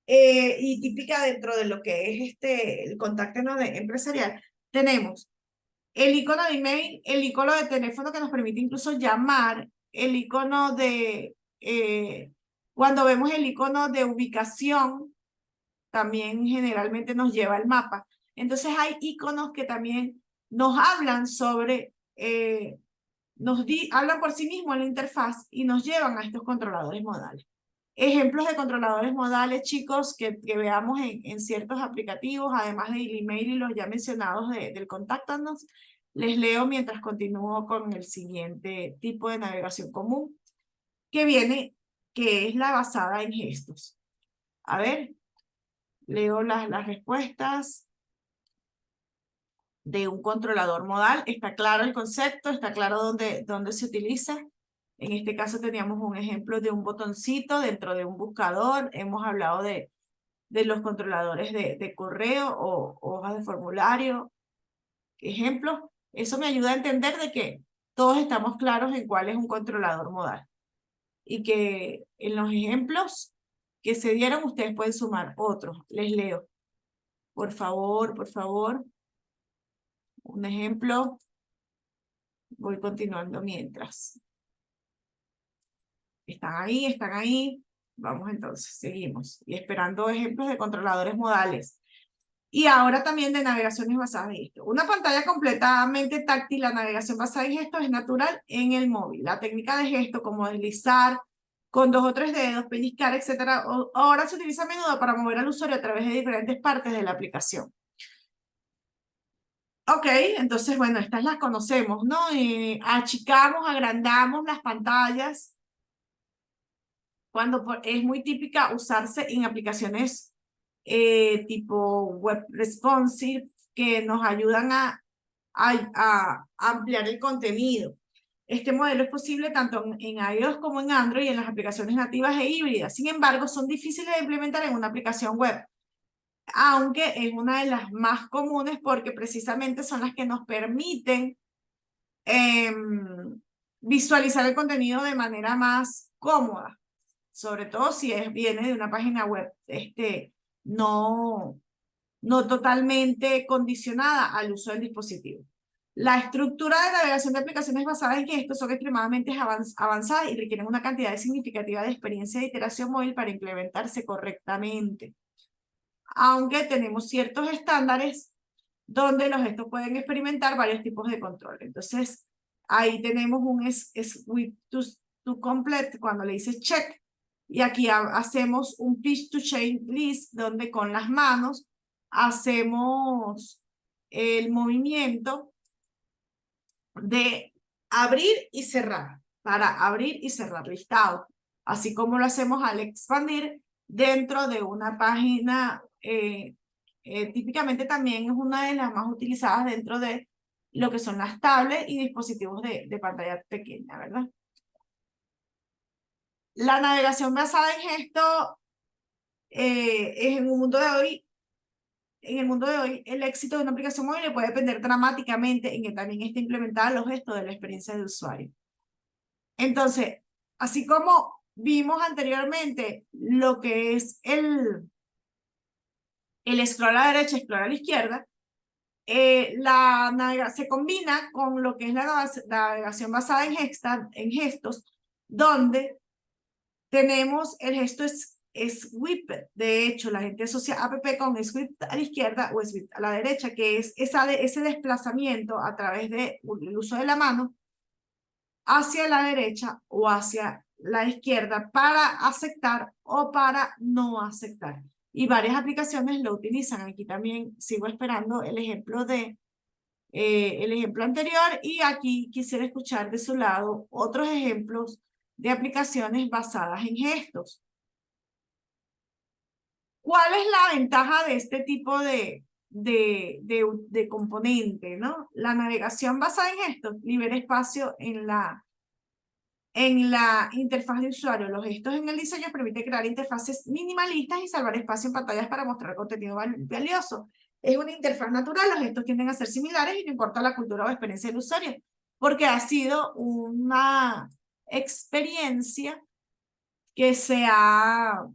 y típica dentro de lo que es el Contáctenos empresarial, tenemos el icono de email, el icono de teléfono que nos permite incluso llamar, el icono cuando vemos el icono de ubicación, también generalmente nos lleva al mapa. Entonces hay iconos que también nos hablan sobre hablan por sí mismos en la interfaz y nos llevan a estos controladores modales. Ejemplos de controladores modales, chicos, que veamos en ciertos aplicativos, además del email y los ya mencionados del Contáctanos, les leo mientras continúo con el siguiente tipo de navegación común, que es la basada en gestos. A ver, leo las respuestas de un controlador modal. Está claro el concepto, está claro dónde se utiliza. En este caso teníamos un ejemplo de un botoncito dentro de un buscador. Hemos hablado de los controladores de correo o hojas de formulario. Ejemplos. Eso me ayuda a entender de que todos estamos claros en cuál es un controlador modal. Y que en los ejemplos que se dieron ustedes pueden sumar otros. Les leo. Por favor, por favor. Un ejemplo. Voy continuando mientras. Están ahí, están ahí. Vamos entonces, seguimos. Y esperando ejemplos de controladores modales. Y ahora también de navegaciones basadas en gestos. Una pantalla completamente táctil, la navegación basada en gestos es natural en el móvil. La técnica de gesto como deslizar con 2 o 3 dedos, pellizcar, etc. Ahora se utiliza a menudo para mover al usuario a través de diferentes partes de la aplicación. Ok, entonces, bueno, estas las conocemos, ¿no? Achicamos, agrandamos las pantallas. Cuando es muy típica usarse en aplicaciones tipo web responsive que nos ayudan a ampliar el contenido. Este modelo es posible tanto en iOS como en Android y en las aplicaciones nativas e híbridas. Sin embargo, son difíciles de implementar en una aplicación web, aunque es una de las más comunes porque precisamente son las que nos permiten visualizar el contenido de manera más cómoda, sobre todo si viene de una página web no totalmente condicionada al uso del dispositivo. La estructura de navegación de aplicaciones basadas en gestos son extremadamente avanzadas y requieren una cantidad significativa de experiencia de iteración móvil para implementarse correctamente. Aunque tenemos ciertos estándares donde los gestos pueden experimentar varios tipos de control. Entonces, ahí tenemos un sweep to complete cuando le dices check. Y aquí hacemos un pitch to chain list donde con las manos hacemos el movimiento de abrir y cerrar, para abrir y cerrar listado, así como lo hacemos al expandir dentro de una página. Típicamente también es una de las más utilizadas dentro de lo que son las tablets y dispositivos de pantalla pequeña, ¿verdad? La navegación basada en gesto es en un mundo de hoy. En el mundo de hoy, el éxito de una aplicación móvil puede depender dramáticamente en que también esté implementada los gestos de la experiencia de usuario. Entonces, así como vimos anteriormente lo que es el scroll a la derecha, scroll a la izquierda, se combina con lo que es la navegación basada en gestos, donde tenemos el gesto sweep. De hecho, la gente asocia app con sweep a la izquierda o sweep a la derecha, que es ese desplazamiento a través del uso de la mano hacia la derecha o hacia la izquierda para aceptar o para no aceptar. Y varias aplicaciones lo utilizan. Aquí también sigo esperando el ejemplo anterior, y aquí quisiera escuchar de su lado otros ejemplos de aplicaciones basadas en gestos. ¿Cuál es la ventaja de este tipo de componente, ¿no? La navegación basada en gestos libera espacio en la interfaz de usuario. Los gestos en el diseño permiten crear interfaces minimalistas y salvar espacio en pantallas para mostrar contenido valioso. Es una interfaz natural, los gestos tienden a ser similares y no importa la cultura o experiencia del usuario, porque ha sido una experiencia que se ha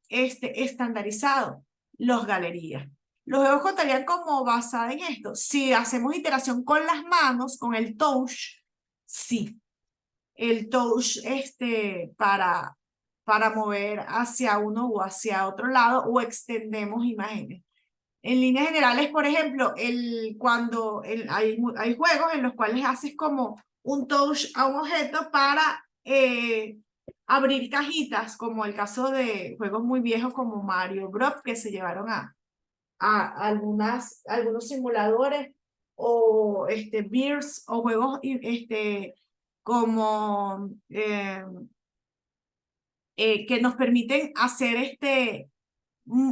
estandarizado. Los galerías. Los juegos contarían como basada en esto. Si hacemos iteración con las manos, con el touch, sí. El touch para mover hacia uno o hacia otro lado, o extendemos imágenes. En líneas generales, por ejemplo, hay juegos en los cuales haces como un touch a un objeto para abrir cajitas, como el caso de juegos muy viejos como Mario Bros, que se llevaron algunos simuladores, o Beers, o juegos como que nos permiten hacer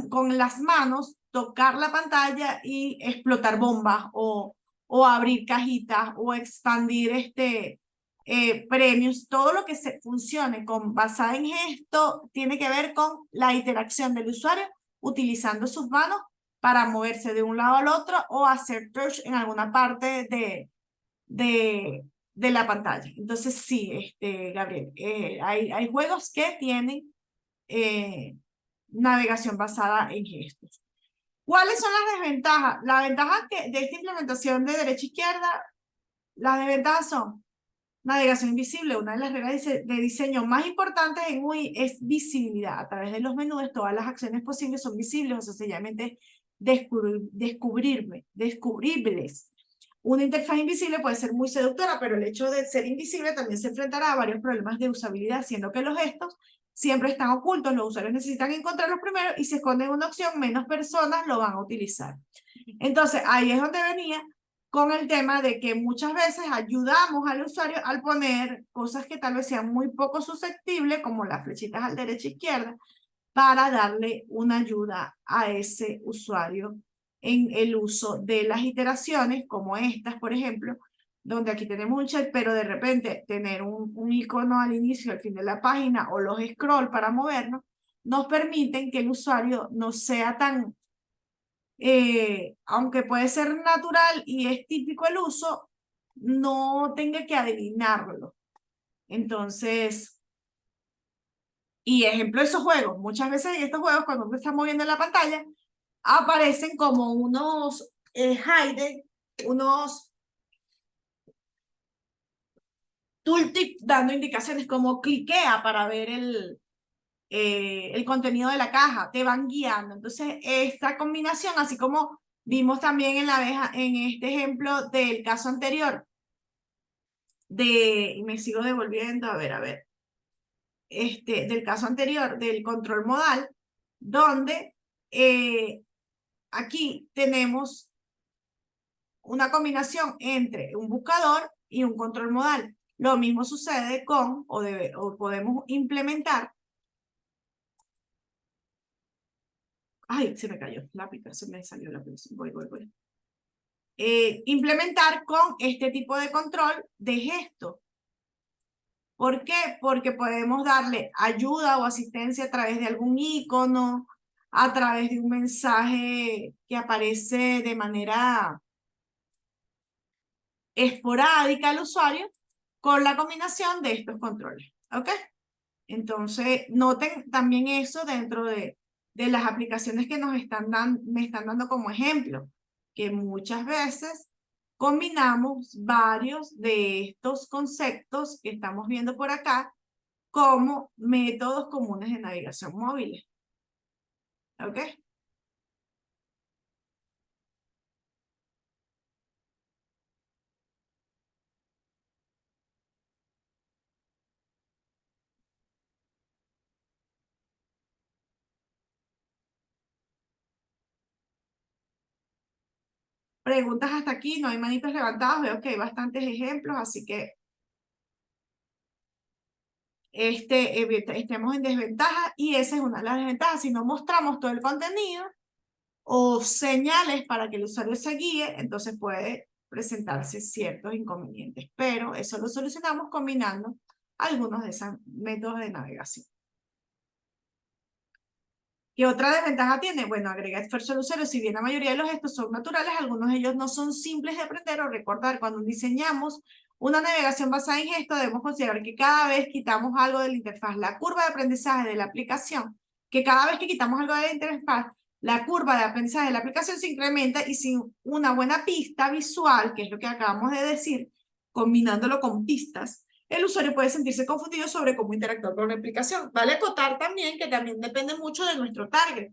con las manos, tocar la pantalla y explotar bombas, o abrir cajitas, o expandir premios. Todo lo que se funcione basada en gesto tiene que ver con la interacción del usuario utilizando sus manos para moverse de un lado al otro o hacer touch en alguna parte de la pantalla. Entonces sí, Gabriel, hay juegos que tienen navegación basada en gestos. ¿Cuáles son las desventajas? La ventaja de esta implementación de derecha-izquierda, las desventajas son navegación invisible. Una de las reglas de diseño más importantes en UI es visibilidad. A través de los menús, todas las acciones posibles son visibles o sencillamente descubribles. Una interfaz invisible puede ser muy seductora, pero el hecho de ser invisible también se enfrentará a varios problemas de usabilidad, siendo que los gestos siempre están ocultos, los usuarios necesitan encontrarlos primero y si esconden una opción, menos personas lo van a utilizar. Entonces, ahí es donde venía con el tema de que muchas veces ayudamos al usuario al poner cosas que tal vez sean muy poco susceptibles, como las flechitas al derecha e izquierda, para darle una ayuda a ese usuario en el uso de las iteraciones, como estas, por ejemplo, donde aquí tenemos un chat, pero de repente tener un icono al inicio y al fin de la página, o los scroll para movernos, nos permiten que el usuario no sea tan, aunque puede ser natural y es típico el uso, no tenga que adivinarlo. Entonces, y ejemplo de esos juegos, muchas veces en estos juegos, cuando uno está moviendo la pantalla, aparecen como unos hide, unos tooltip dando indicaciones como cliquea para ver el contenido de la caja, te van guiando. Entonces, esta combinación, así como vimos también en este ejemplo del caso anterior, y me sigo devolviendo, a ver, del caso anterior del control modal, donde aquí tenemos una combinación entre un buscador y un control modal. Lo mismo sucede o podemos implementar. Ay, se me cayó la aplicación, me salió la aplicación. Voy. Implementar con este tipo de control de gesto. ¿Por qué? Porque podemos darle ayuda o asistencia a través de algún icono, a través de un mensaje que aparece de manera esporádica al usuario con la combinación de estos controles. ¿Ok? Entonces, noten también eso dentro de las aplicaciones que me están dando como ejemplo, que muchas veces combinamos varios de estos conceptos que estamos viendo por acá como métodos comunes de navegación móvil. ¿Ok? Preguntas hasta aquí, no hay manitos levantadas, veo que hay bastantes ejemplos, así que estemos en desventaja, y esa es una de las desventajas. Si no mostramos todo el contenido o señales para que el usuario se guíe, entonces puede presentarse ciertos inconvenientes, pero eso lo solucionamos combinando algunos de esos métodos de navegación. ¿Qué otra desventaja tiene? Bueno, agrega esfuerzo al usuario. Si bien la mayoría de los gestos son naturales, algunos de ellos no son simples de aprender o recordar. Cuando diseñamos una navegación basada en gestos, debemos considerar que cada vez quitamos algo de la interfaz, la curva de aprendizaje de la aplicación, que cada vez que quitamos algo de la interfaz, la curva de aprendizaje de la aplicación se incrementa, y sin una buena pista visual, que es lo que acabamos de decir, combinándolo con pistas, el usuario puede sentirse confundido sobre cómo interactuar con la aplicación. Vale acotar también que también depende mucho de nuestro target.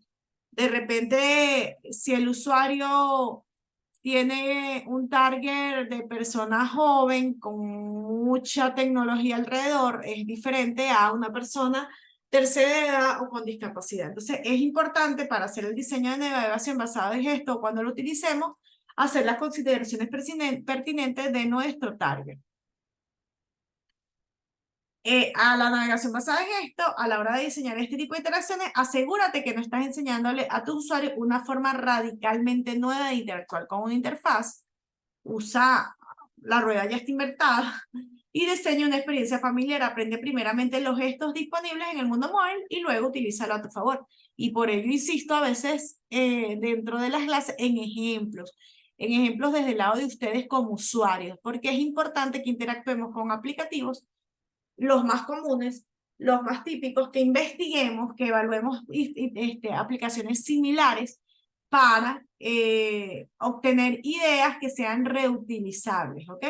De repente, si el usuario tiene un target de persona joven con mucha tecnología alrededor, es diferente a una persona tercera edad o con discapacidad. Entonces, es importante para hacer el diseño de navegación basado en esto, cuando lo utilicemos, hacer las consideraciones pertinentes de nuestro target. A la navegación basada en esto, a la hora de diseñar este tipo de interacciones, asegúrate que no estás enseñándole a tu usuario una forma radicalmente nueva de interactuar con una interfaz. Usa la rueda ya está invertida y diseña una experiencia familiar. Aprende primeramente los gestos disponibles en el mundo móvil y luego utilízalo a tu favor. Y por ello insisto a veces dentro de las clases en ejemplos desde el lado de ustedes como usuarios, porque es importante que interactuemos con aplicativos los más comunes, los más típicos, que investiguemos, que evaluemos aplicaciones similares para obtener ideas que sean reutilizables, ¿ok?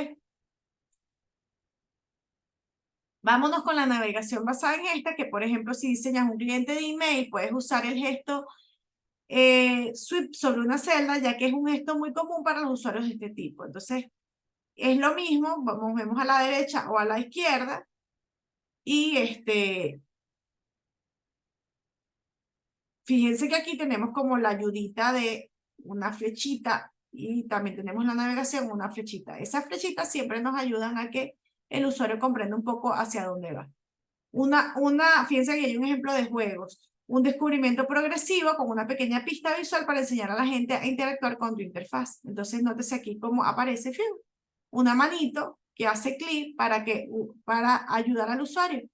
Vámonos con la navegación basada en esta, que por ejemplo, si diseñas un cliente de email, puedes usar el gesto sweep sobre una celda, ya que es un gesto muy común para los usuarios de este tipo. Entonces, es lo mismo, vemos a la derecha o a la izquierda, y fíjense que aquí tenemos como la ayudita de una flechita y también tenemos la navegación, una flechita. Esas flechitas siempre nos ayudan a que el usuario comprenda un poco hacia dónde va. Fíjense que hay un ejemplo de juegos. Un descubrimiento progresivo con una pequeña pista visual para enseñar a la gente a interactuar con tu interfaz. Entonces, nótese aquí cómo aparece una manito que hace clic para ayudar al usuario.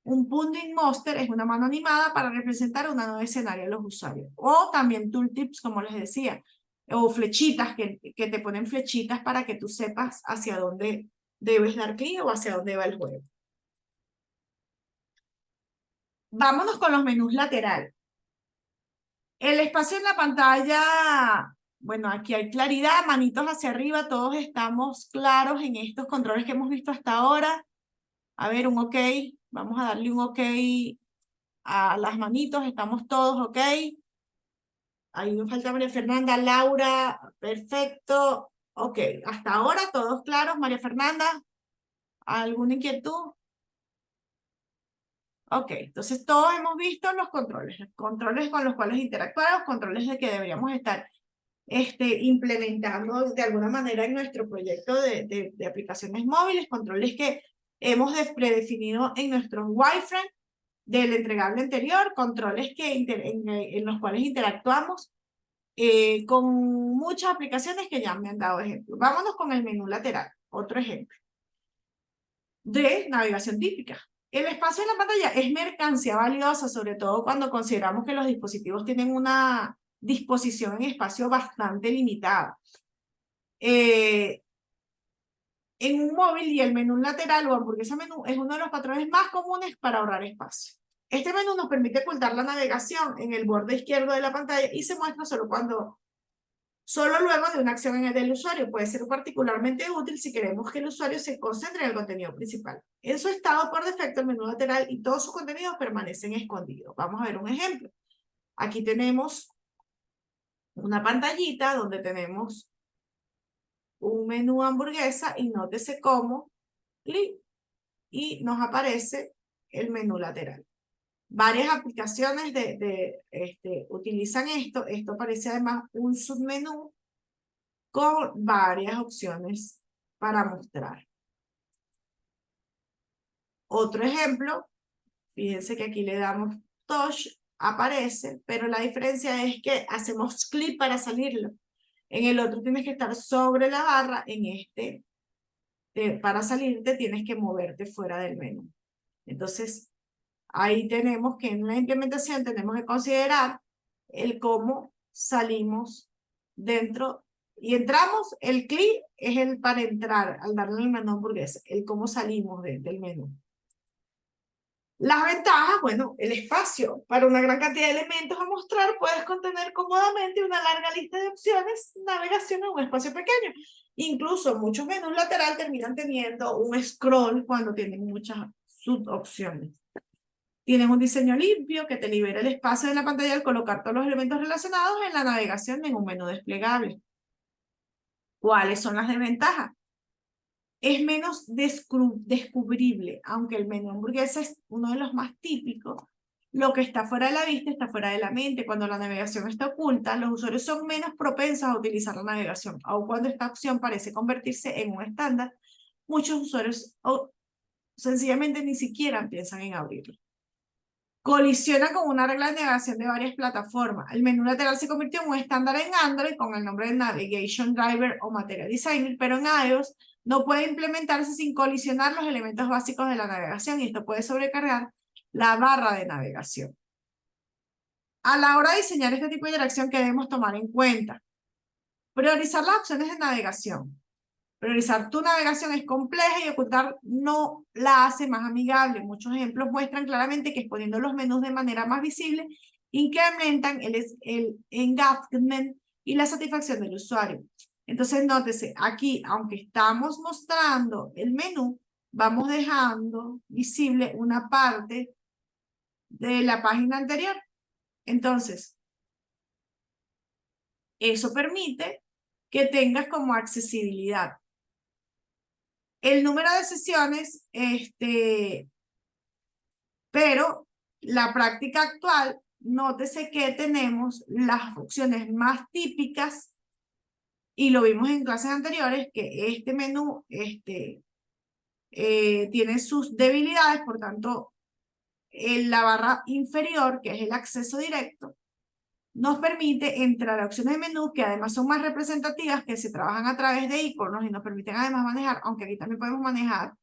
Un Pudding Monster es una mano animada para representar un nuevo escenario a los usuarios. O también tooltips, como les decía, o flechitas que te ponen flechitas para que tú sepas hacia dónde debes dar clic o hacia dónde va el juego. Vámonos con los menús laterales. El espacio en la pantalla, bueno, aquí hay claridad, manitos hacia arriba, todos estamos claros en estos controles que hemos visto hasta ahora. A ver, un OK, vamos a darle un OK a las manitos, estamos todos OK. Ahí nos falta María Fernanda, Laura, perfecto. OK, hasta ahora todos claros. María Fernanda, ¿alguna inquietud? OK, entonces todos hemos visto los controles con los cuales interactuar, los controles de que deberíamos estar implementando de alguna manera en nuestro proyecto de aplicaciones móviles, controles que hemos predefinido en nuestros wireframe del entregable anterior, controles en los cuales interactuamos con muchas aplicaciones que ya me han dado ejemplo. Vámonos con el menú lateral, otro ejemplo de navegación típica. El espacio en la pantalla es mercancía valiosa, sobre todo cuando consideramos que los dispositivos tienen una disposición en espacio bastante limitada. En un móvil y el menú lateral o hamburguesa menú es uno de los patrones más comunes para ahorrar espacio. Este menú nos permite ocultar la navegación en el borde izquierdo de la pantalla y se muestra solo luego de una acción en el del usuario. Puede ser particularmente útil si queremos que el usuario se concentre en el contenido principal. En su estado por defecto, el menú lateral y todos sus contenidos permanecen escondidos. Vamos a ver un ejemplo. Aquí tenemos una pantallita donde tenemos un menú hamburguesa y nótese cómo clic y nos aparece el menú lateral. Varias aplicaciones utilizan esto. Esto aparece además un submenú con varias opciones para mostrar. Otro ejemplo, fíjense que aquí le damos touch, aparece, pero la diferencia es que hacemos clic para salirlo. En el otro tienes que estar sobre la barra, en para salirte tienes que moverte fuera del menú. Entonces, ahí tenemos que en la implementación tenemos que considerar el cómo salimos dentro y entramos. El clic es el para entrar al darle el menú hamburguesa, el cómo salimos del menú. Las ventajas, bueno, el espacio para una gran cantidad de elementos a mostrar, puedes contener cómodamente una larga lista de opciones, navegación en un espacio pequeño. Incluso muchos menús lateral terminan teniendo un scroll cuando tienen muchas subopciones. Tienen un diseño limpio que te libera el espacio de la pantalla al colocar todos los elementos relacionados en la navegación en un menú desplegable. ¿Cuáles son las desventajas? Es menos descubrible, aunque el menú hamburguesa es uno de los más típicos. Lo que está fuera de la vista está fuera de la mente. Cuando la navegación está oculta, los usuarios son menos propensos a utilizar la navegación. Aun cuando esta opción parece convertirse en un estándar, muchos usuarios sencillamente ni siquiera piensan en abrirlo. Colisiona con una regla de navegación de varias plataformas. El menú lateral se convirtió en un estándar en Android con el nombre de Navigation Driver o Material Designer, pero en iOS no puede implementarse sin colisionar los elementos básicos de la navegación y esto puede sobrecargar la barra de navegación. A la hora de diseñar este tipo de interacción, ¿qué debemos tomar en cuenta? Priorizar las opciones de navegación. Priorizar tu navegación es compleja y ocultar no la hace más amigable. Muchos ejemplos muestran claramente que exponiendo los menús de manera más visible incrementan el engagement y la satisfacción del usuario. Entonces, nótese, aquí, aunque estamos mostrando el menú, vamos dejando visible una parte de la página anterior. Entonces, eso permite que tengas como accesibilidad. El número de sesiones, pero la práctica actual, nótese que tenemos las opciones más típicas y lo vimos en clases anteriores, que este menú tiene sus debilidades, por tanto, en la barra inferior, que es el acceso directo, nos permite entrar a opciones de menú que además son más representativas, que se trabajan a través de iconos y nos permiten además manejar, aunque aquí también podemos manejar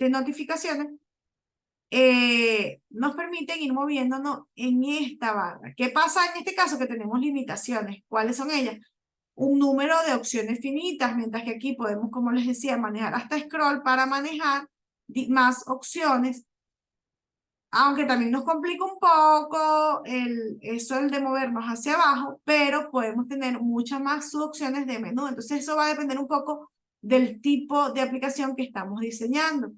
notificaciones, nos permiten ir moviéndonos en esta barra. ¿Qué pasa en este caso? Que tenemos limitaciones. ¿Cuáles son ellas? Un número de opciones finitas, mientras que aquí podemos, como les decía, manejar hasta scroll para manejar más opciones, aunque también nos complica un poco eso el de movernos hacia abajo, pero podemos tener muchas más subopciones de menú. Entonces eso va a depender un poco del tipo de aplicación que estamos diseñando.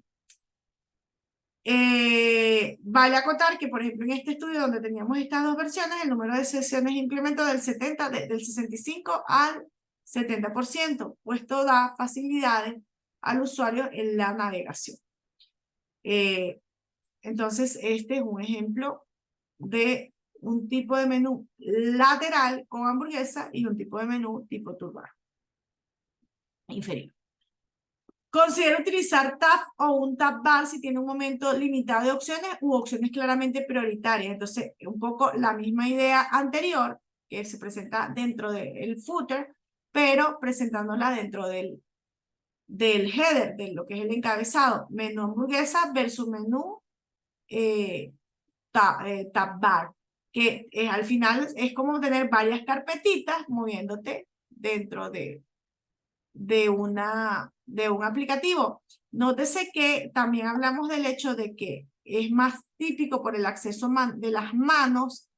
Vale acotar que, por ejemplo, en este estudio donde teníamos estas dos versiones, el número de sesiones incrementó del 65 al 70%, pues esto da facilidades al usuario en la navegación. Entonces, este es un ejemplo de un tipo de menú lateral con hamburguesa y un tipo de menú tipo toolbar inferior. Considera utilizar tab o un tab bar si tiene un momento limitado de opciones u opciones claramente prioritarias. Entonces, un poco la misma idea anterior que se presenta dentro del footer, pero presentándola dentro del header, de lo que es el encabezado. Menú hamburguesa versus menú tab bar, que al final es como tener varias carpetitas moviéndote dentro de un aplicativo. Nótese que también hablamos del hecho de que es más típico por el acceso de las manos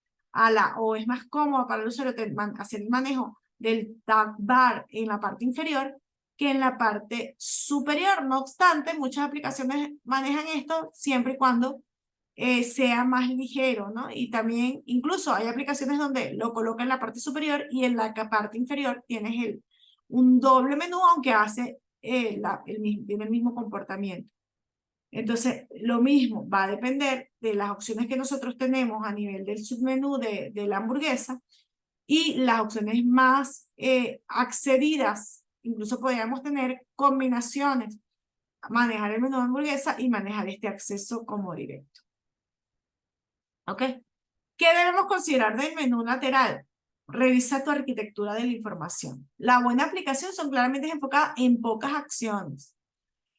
o es más cómodo para el usuario hacer el manejo del tab bar en la parte inferior que en la parte superior. No obstante, muchas aplicaciones manejan esto siempre y cuando sea más ligero, ¿no? Y también, incluso hay aplicaciones donde lo coloca en la parte superior y en la parte inferior tienes un doble menú, aunque hace tiene el mismo comportamiento. Entonces, lo mismo va a depender de las opciones que nosotros tenemos a nivel del submenú de la hamburguesa y las opciones más accedidas. Incluso podríamos tener combinaciones, manejar el menú de hamburguesa y manejar este acceso como directo. ¿Ok? ¿Qué debemos considerar del menú lateral? Revisa tu arquitectura de la información. La buena aplicación son claramente enfocadas en pocas acciones.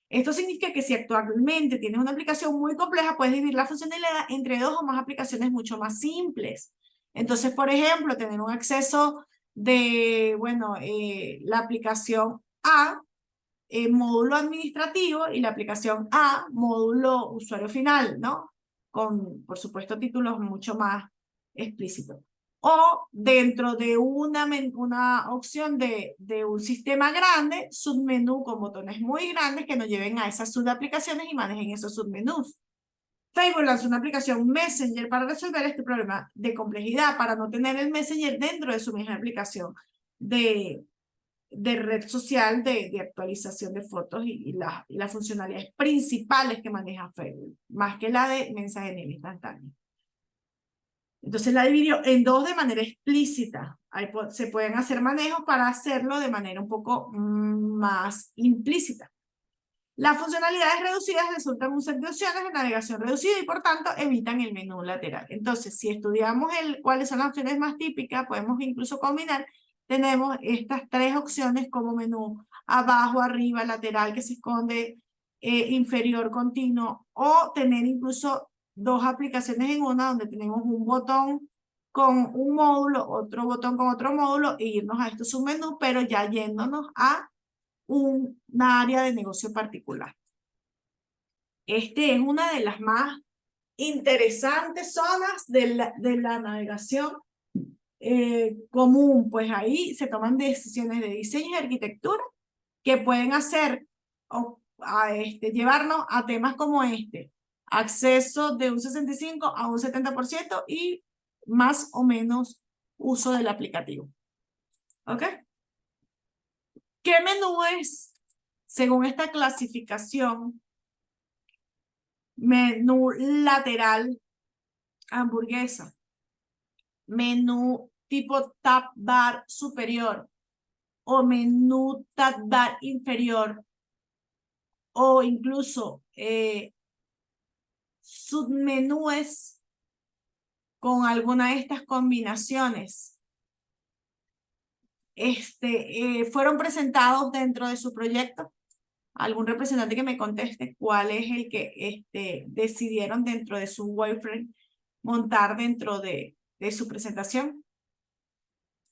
Esto significa que si actualmente tienes una aplicación muy compleja, puedes dividir la funcionalidad entre dos o más aplicaciones mucho más simples. Entonces, por ejemplo, tener un acceso de, bueno, la aplicación A, módulo administrativo, y la aplicación A, módulo usuario final, ¿no? Con, por supuesto, títulos mucho más explícitos. O dentro de una opción de un sistema grande, submenú con botones muy grandes que nos lleven a esas subaplicaciones y manejen esos submenús. Facebook lanzó una aplicación Messenger para resolver este problema de complejidad, para no tener el Messenger dentro de su misma aplicación de de red social de actualización de fotos y las funcionalidades principales que maneja Facebook, más que la de mensaje en instantáneo. Entonces la dividió en dos de manera explícita. Se pueden hacer manejos para hacerlo de manera un poco más implícita. Las funcionalidades reducidas resultan un set de opciones de navegación reducida y por tanto evitan el menú lateral. Entonces, si estudiamos cuáles son las opciones más típicas, podemos incluso combinar. Tenemos estas tres opciones como menú: abajo, arriba, lateral que se esconde, inferior, continuo, o tener incluso dos aplicaciones en una donde tenemos un botón con un módulo, otro botón con otro módulo e irnos a estos submenús, pero ya yéndonos a una área de negocio particular. Este es una de las más interesantes zonas de la navegación común, pues ahí se toman decisiones de diseño y arquitectura que pueden hacer llevarnos a temas como acceso de un 65 a un 70% y más o menos uso del aplicativo. ¿Ok? ¿Qué menú es, según esta clasificación? Menú lateral, hamburguesa. Menú tipo tab bar superior o menú tab bar inferior o incluso submenúes con alguna de estas combinaciones. Fueron presentados dentro de su proyecto. Algún representante que me conteste cuál es el que decidieron dentro de su wireframe montar dentro de su presentación.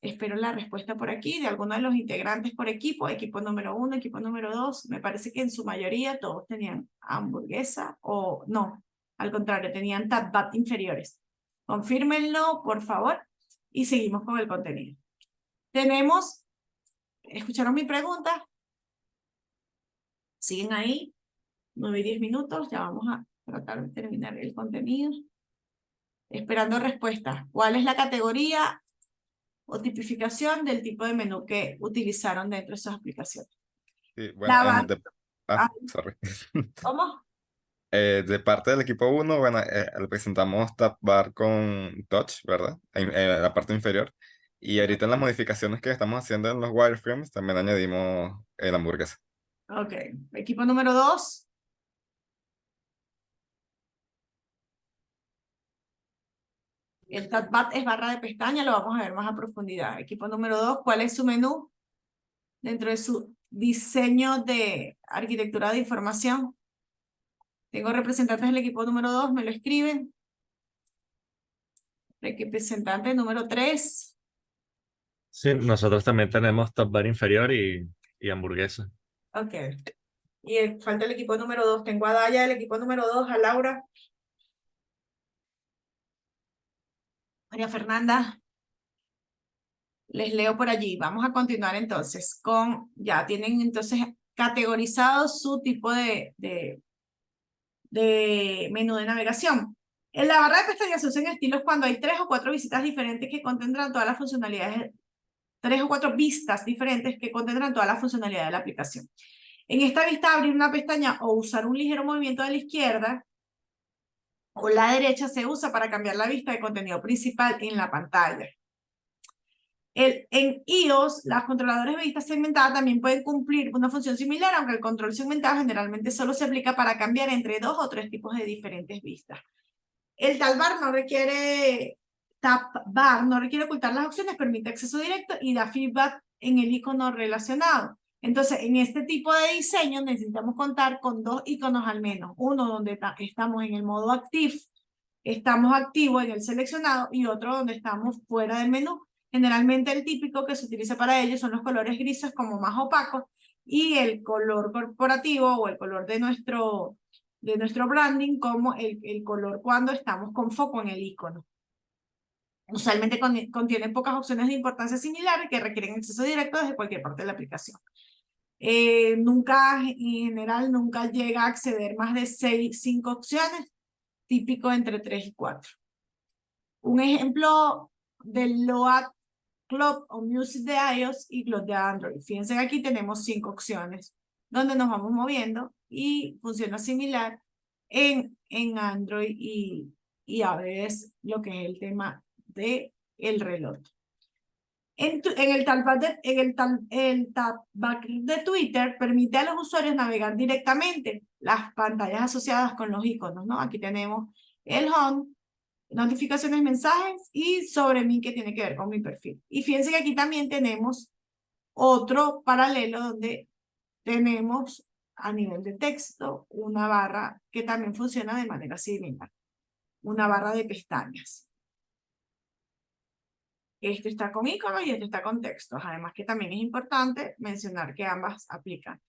Espero la respuesta por aquí de alguno de los integrantes por equipo número 1, equipo número 2. Me parece que en su mayoría todos tenían hamburguesa o no, al contrario, tenían tab inferiores. Confírmenlo, por favor, y seguimos con el contenido. ¿Escucharon mi pregunta? ¿Siguen ahí? 9 y 10 minutos, ya vamos a tratar de terminar el contenido. Esperando respuesta. ¿Cuál es la categoría o tipificación del tipo de menú que utilizaron dentro de esas aplicaciones? Sí, bueno, sorry. ¿Cómo? De parte del equipo 1, bueno, le presentamos Tab Bar con Touch, ¿verdad? En la parte inferior. Y ahorita en las modificaciones que estamos haciendo en los wireframes también añadimos la hamburguesa. Ok. Equipo número 2. El tab es barra de pestaña, lo vamos a ver más a profundidad. Equipo número 2, ¿cuál es su menú dentro de su diseño de arquitectura de información? Tengo representantes del equipo número 2, me lo escriben. Representante número 3. Sí, nosotros también tenemos top bar inferior y hamburguesa. Ok. Y falta el equipo número 2. Tengo a Daya del equipo número 2, a Laura. María Fernanda. Les leo por allí. Vamos a continuar entonces ya tienen entonces categorizado su tipo de menú de navegación. En la barra de pestañas se usan estilos cuando hay 3 o 4 visitas diferentes que contendrán todas las funcionalidades, 3 o 4 vistas diferentes que contendrán todas las funcionalidades de la aplicación. En esta vista, abrir una pestaña o usar un ligero movimiento de la izquierda o la derecha se usa para cambiar la vista de contenido principal en la pantalla. En iOS, las controladores de vista segmentada también pueden cumplir una función similar, aunque el control segmentado generalmente solo se aplica para cambiar entre 2 o 3 tipos de diferentes vistas. El tab bar no requiere ocultar las opciones, permite acceso directo y da feedback en el icono relacionado. Entonces, en este tipo de diseño necesitamos contar con 2 iconos al menos. Uno donde estamos en el modo active, estamos activos en el seleccionado, y otro donde estamos fuera del menú. Generalmente el típico que se utiliza para ello son los colores grises como más opacos, y el color corporativo o el color de nuestro branding como el color cuando estamos con foco en el icono. Usualmente contienen pocas opciones de importancia similar que requieren acceso directo desde cualquier parte de la aplicación. En general, nunca llega a acceder más de 5 opciones, típico entre 3 y 4. Un ejemplo del load Club o Music de iOS y Club de Android. Fíjense que aquí tenemos 5 opciones donde nos vamos moviendo y funciona similar en Android y iOS, lo que es el tema de el reloj. En el tab de Twitter permite a los usuarios navegar directamente las pantallas asociadas con los iconos, ¿no? Aquí tenemos el home, notificaciones, mensajes y sobre mí que tiene que ver con mi perfil. Y fíjense que aquí también tenemos otro paralelo donde tenemos a nivel de texto una barra que también funciona de manera similar, una barra de pestañas. Este está con iconos y este está con textos. Además que también es importante mencionar que ambas aplican.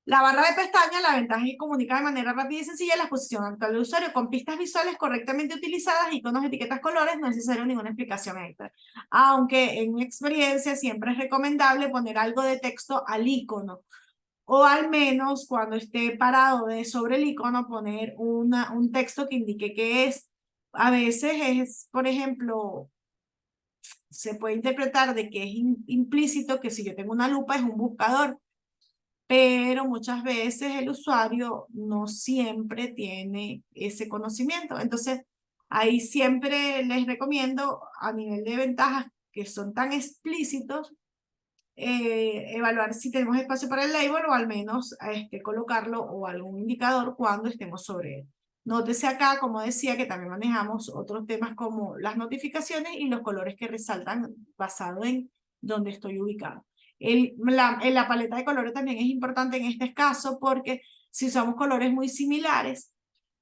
La barra de pestañas, la ventaja es que comunica de manera rápida y sencilla la posición actual del usuario con pistas visuales correctamente utilizadas, iconos, etiquetas, colores, no es necesario ninguna explicación extra. Aunque en mi experiencia siempre es recomendable poner algo de texto al icono, o al menos cuando esté parado sobre el icono poner un texto que indique qué es. A veces es, por ejemplo, se puede interpretar de que es implícito que si yo tengo una lupa es un buscador, pero muchas veces el usuario no siempre tiene ese conocimiento. Entonces, ahí siempre les recomiendo a nivel de ventajas que son tan explícitos, evaluar si tenemos espacio para el label o al menos colocarlo o algún indicador cuando estemos sobre él. Nótese acá, como decía, que también manejamos otros temas como las notificaciones y los colores que resaltan basado en dónde estoy ubicado. La paleta de colores también es importante en este caso porque si usamos colores muy similares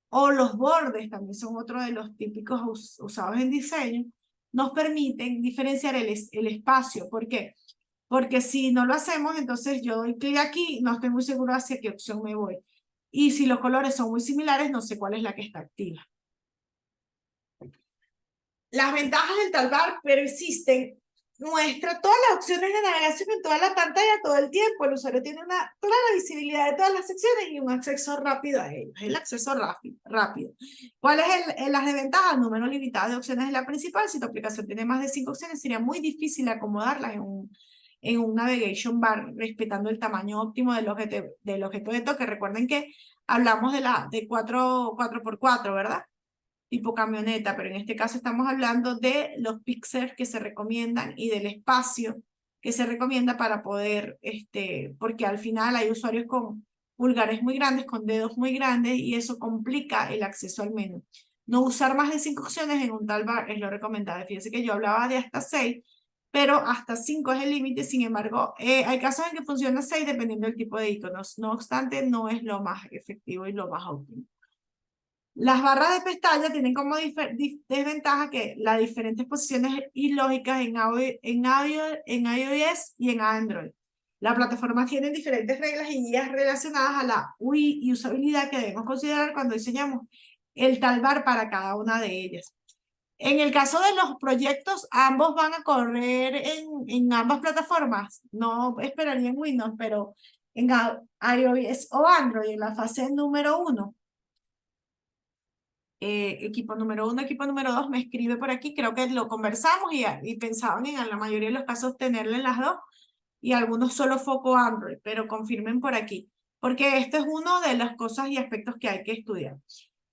o los bordes también son otro de los típicos usados en diseño, nos permiten diferenciar el espacio. ¿Por qué? Porque si no lo hacemos, entonces yo doy clic aquí, no estoy muy seguro hacia qué opción me voy. Y si los colores son muy similares, no sé cuál es la que está activa. Las ventajas del Talbar persisten. Muestra todas las opciones de navegación en toda la pantalla todo el tiempo. El usuario tiene una clara visibilidad de todas las secciones y un acceso rápido a ellos. El acceso rápido. ¿Cuáles son las desventajas? Número limitado de opciones es la principal. Si tu aplicación tiene más de 5 opciones, sería muy difícil acomodarlas en un navigation bar, respetando el tamaño óptimo del objeto de toque. Recuerden que hablamos de 4x4, ¿verdad? Tipo camioneta, pero en este caso estamos hablando de los píxeles que se recomiendan y del espacio que se recomienda para poder, porque al final hay usuarios con pulgares muy grandes, con dedos muy grandes y eso complica el acceso al menú. No usar más de 5 opciones en un tal bar es lo recomendable. Fíjense que yo hablaba de hasta 6, pero hasta 5 es el límite. Sin embargo, hay casos en que funciona 6 dependiendo del tipo de iconos. No obstante, no es lo más efectivo y lo más óptimo. Las barras de pestaña tienen como desventaja que las diferentes posiciones ilógicas en iOS y en Android. Las plataformas tienen diferentes reglas y guías relacionadas a la UI y usabilidad que debemos considerar cuando diseñamos el tal bar para cada una de ellas. En el caso de los proyectos, ambos van a correr en ambas plataformas. No esperaría en Windows, pero en iOS o Android en la fase número 1. Equipo número 1, equipo número 2 me escribe por aquí, creo que lo conversamos y pensaban en la mayoría de los casos tenerle las dos y algunos solo foco Android, pero confirmen por aquí, porque esto es uno de las cosas y aspectos que hay que estudiar.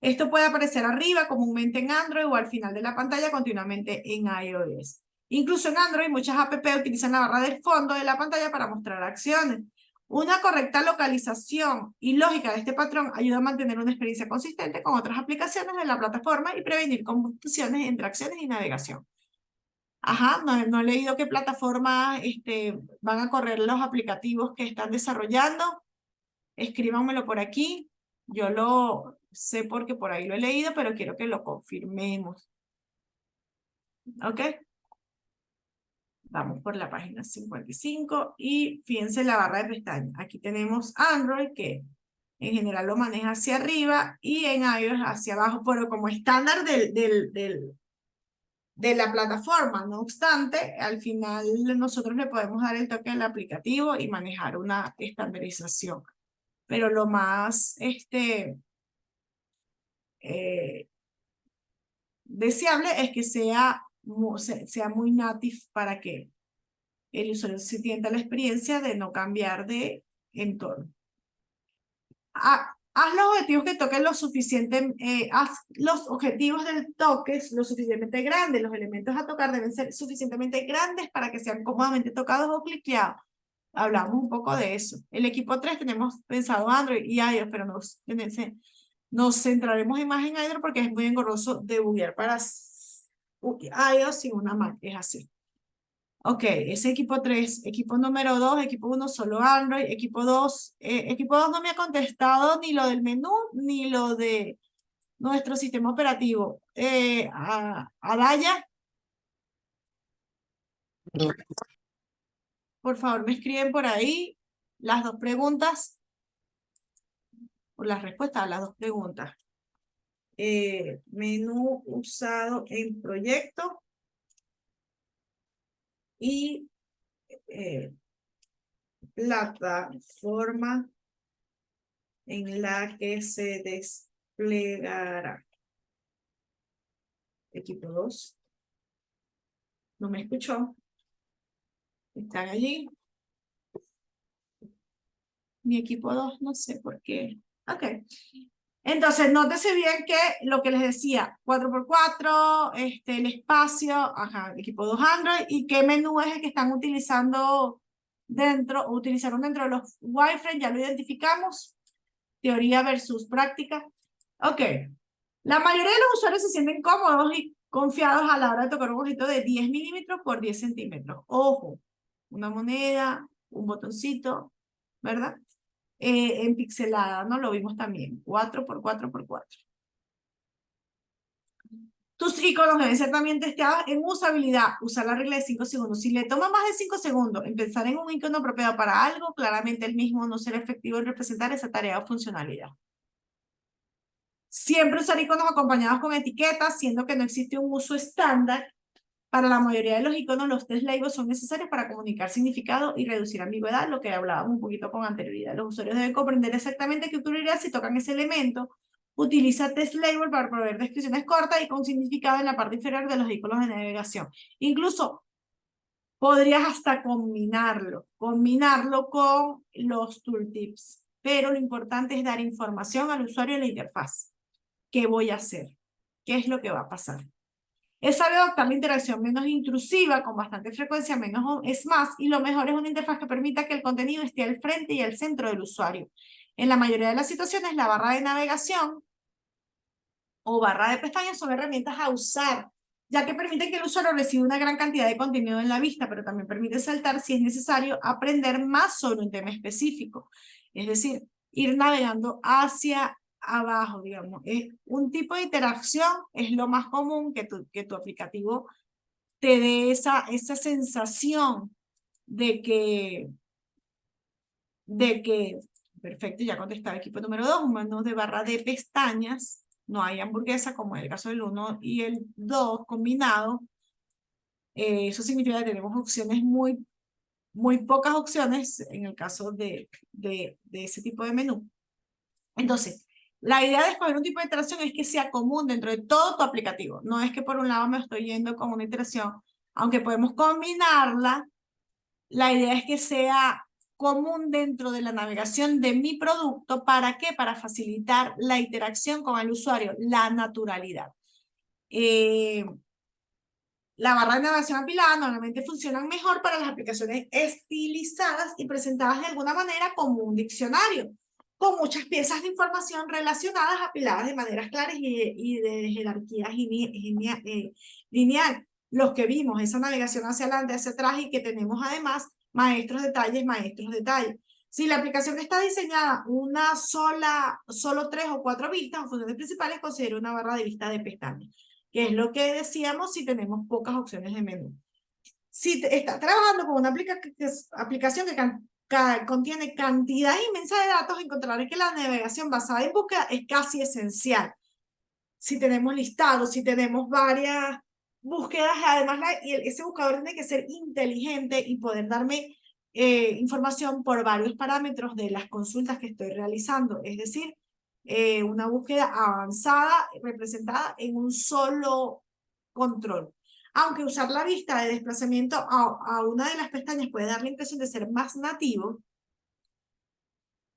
Esto puede aparecer arriba comúnmente en Android o al final de la pantalla continuamente en iOS. Incluso en Android muchas app utilizan la barra del fondo de la pantalla para mostrar acciones. Una correcta localización y lógica de este patrón ayuda a mantener una experiencia consistente con otras aplicaciones de la plataforma y prevenir confusiones entre acciones y navegación. Ajá, no he leído qué plataforma van a correr los aplicativos que están desarrollando. Escríbanmelo por aquí. Yo lo sé porque por ahí lo he leído, pero quiero que lo confirmemos. ¿Ok? Vamos por la página 55 y fíjense la barra de pestañas. Aquí tenemos Android que en general lo maneja hacia arriba y en iOS hacia abajo, pero como estándar de la plataforma. No obstante, al final nosotros le podemos dar el toque al aplicativo y manejar una estandarización. Pero lo más deseable es que sea muy native para que el usuario se sienta la experiencia de no cambiar de entorno. Haz los objetivos que toquen lo suficiente, haz los objetivos del toque lo suficientemente grandes, los elementos a tocar deben ser suficientemente grandes para que sean cómodamente tocados o cliqueados. Hablamos un poco de eso. El equipo 3 tenemos pensado Android y iOS, pero nos centraremos más en Android porque es muy engorroso debuguear para iOS sin una Mac, es así. Ok, ese equipo 3, equipo número 2, equipo 1 solo Android, equipo 2 no me ha contestado ni lo del menú ni lo de nuestro sistema operativo. Adaya, por favor me escriben por ahí las dos preguntas, o las respuestas a las dos preguntas. Menú usado en proyecto y plataforma en la que se desplegará. Equipo 2. ¿No me escuchó? ¿Están allí? Mi equipo 2, no sé por qué. Ok. Entonces, nótese bien que lo que les decía, 4x4, el espacio, ajá, equipo 2 Android, y qué menú es el que están utilizando utilizaron dentro de los wireframes, ya lo identificamos. Teoría versus práctica. Ok. La mayoría de los usuarios se sienten cómodos y confiados a la hora de tocar un objeto de 10 milímetros por 10 centímetros. Ojo, una moneda, un botoncito, ¿verdad? En pixelada, ¿no? Lo vimos también. 4x4x4. Tus iconos deben ser también testeados en usabilidad. Usar la regla de 5 segundos. Si le toma más de 5 segundos en pensar en un icono apropiado para algo, claramente el mismo no será efectivo en representar esa tarea o funcionalidad. Siempre usar iconos acompañados con etiquetas, siendo que no existe un uso estándar. Para la mayoría de los iconos, los test labels son necesarios para comunicar significado y reducir ambigüedad, lo que hablábamos un poquito con anterioridad. Los usuarios deben comprender exactamente qué ocurrirá si tocan ese elemento. Utiliza test label para proveer descripciones cortas y con significado en la parte inferior de los iconos de navegación. Incluso podrías hasta combinarlo con los tooltips, pero lo importante es dar información al usuario en la interfaz. ¿Qué voy a hacer? ¿Qué es lo que va a pasar? Es sabio adoptar la interacción menos intrusiva, con bastante frecuencia, menos es más, y lo mejor es una interfaz que permita que el contenido esté al frente y al centro del usuario. En la mayoría de las situaciones, la barra de navegación o barra de pestañas son herramientas a usar, ya que permiten que el usuario reciba una gran cantidad de contenido en la vista, pero también permite saltar si es necesario aprender más sobre un tema específico. Es decir, ir navegando hacia abajo, digamos. Un tipo de interacción es lo más común que tu aplicativo te dé esa sensación de que, perfecto, ya contestaba equipo número 2, un menú de barra de pestañas, no hay hamburguesa como en el caso del 1 y el 2 combinado. Eso significa que tenemos opciones muy pocas opciones en el caso de ese tipo de menú. Entonces, la idea de escoger un tipo de interacción es que sea común dentro de todo tu aplicativo. No es que por un lado me estoy yendo con una interacción, aunque podemos combinarla, la idea es que sea común dentro de la navegación de mi producto. ¿Para qué? Para facilitar la interacción con el usuario, la naturalidad. La barra de navegación apilada normalmente funcionan mejor para las aplicaciones estilizadas y presentadas de alguna manera como un diccionario, con muchas piezas de información relacionadas apiladas de maneras claras y de jerarquía lineal. Los que vimos esa navegación hacia adelante, hacia atrás y que tenemos además maestros detalles. Si la aplicación está diseñada solo 3 o 4 vistas o funciones principales, considera una barra de vista de pestañas, que es lo que decíamos si tenemos pocas opciones de menú. Si está trabajando con una aplicación que contiene cantidad inmensa de datos, encontraré que la navegación basada en búsqueda es casi esencial. Si tenemos listados, si tenemos varias búsquedas, además ese buscador tiene que ser inteligente y poder darme información por varios parámetros de las consultas que estoy realizando. Es decir, una búsqueda avanzada representada en un solo control. Aunque usar la vista de desplazamiento a una de las pestañas puede dar la impresión de ser más nativo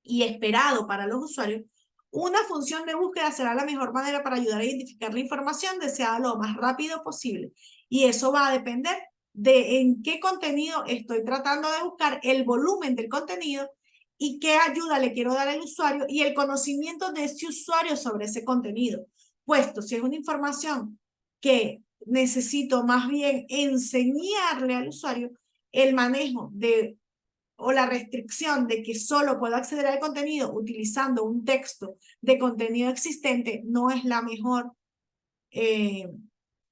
y esperado para los usuarios, una función de búsqueda será la mejor manera para ayudar a identificar la información deseada lo más rápido posible. Y eso va a depender de en qué contenido estoy tratando de buscar, el volumen del contenido y qué ayuda le quiero dar al usuario y el conocimiento de ese usuario sobre ese contenido. Puesto, si es una información que necesito más bien enseñarle al usuario, el manejo de o la restricción de que solo puedo acceder al contenido utilizando un texto de contenido existente no es la mejor,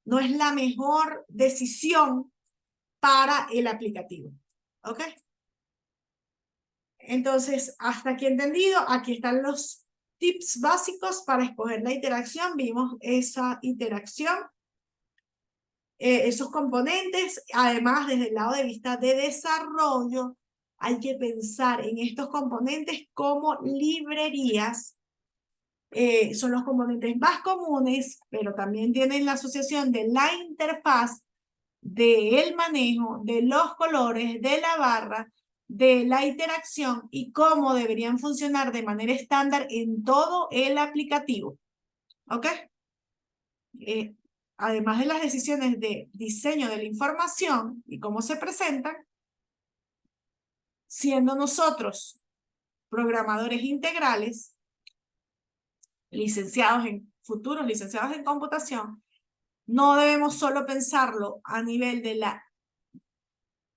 no es la mejor decisión para el aplicativo. ¿Ok? Entonces, hasta aquí entendido, aquí están los tips básicos para escoger la interacción. Vimos esa interacción, esos componentes. Además, desde el lado de vista de desarrollo, hay que pensar en estos componentes como librerías. Son los componentes más comunes, pero también tienen la asociación de la interfaz, del manejo, de los colores, de la barra, de la interacción y cómo deberían funcionar de manera estándar en todo el aplicativo. ¿Ok? Además de las decisiones de diseño de la información y cómo se presentan, siendo nosotros programadores integrales, futuros licenciados en computación, no debemos solo pensarlo a nivel de la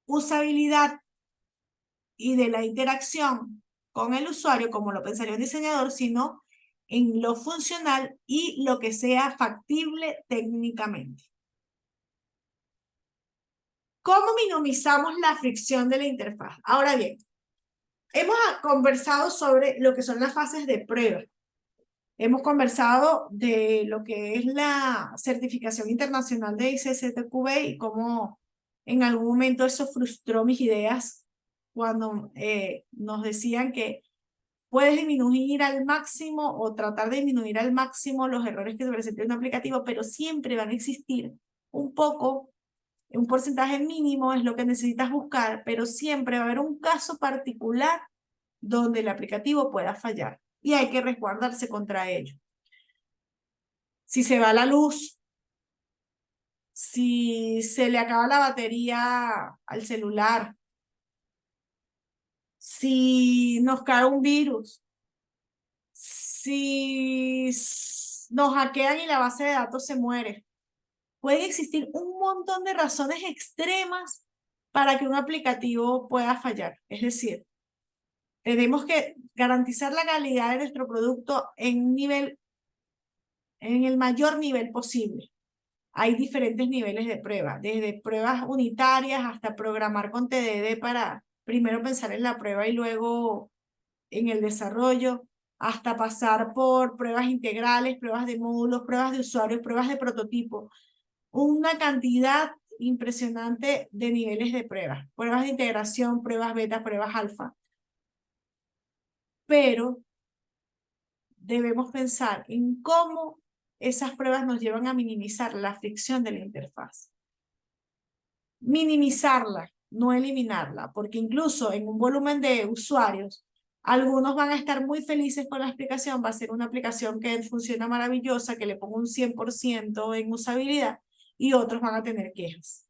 usabilidad y de la interacción con el usuario, como lo pensaría un diseñador, sino en lo funcional y lo que sea factible técnicamente. ¿Cómo minimizamos la fricción de la interfaz? Ahora bien, hemos conversado sobre lo que son las fases de prueba. Hemos conversado de lo que es la certificación internacional de ICSTQB y cómo en algún momento eso frustró mis ideas cuando nos decían que puedes disminuir al máximo o tratar de disminuir al máximo los errores que se presenten en un aplicativo, pero siempre van a existir un porcentaje mínimo es lo que necesitas buscar, pero siempre va a haber un caso particular donde el aplicativo pueda fallar y hay que resguardarse contra ello. Si se va la luz, si se le acaba la batería al celular, si nos cae un virus, si nos hackean y la base de datos se muere. Pueden existir un montón de razones extremas para que un aplicativo pueda fallar. Es decir, tenemos que garantizar la calidad de nuestro producto en el mayor nivel posible. Hay diferentes niveles de prueba, desde pruebas unitarias hasta programar con TDD para primero pensar en la prueba y luego en el desarrollo, hasta pasar por pruebas integrales, pruebas de módulos, pruebas de usuario, pruebas de prototipo. Una cantidad impresionante de niveles de pruebas. Pruebas de integración, pruebas beta, pruebas alfa. Pero debemos pensar en cómo esas pruebas nos llevan a minimizar la fricción de la interfaz. Minimizarla, no eliminarla, porque incluso en un volumen de usuarios, algunos van a estar muy felices con la aplicación, va a ser una aplicación que funciona maravillosa, que le pongo un 100% en usabilidad, y otros van a tener quejas.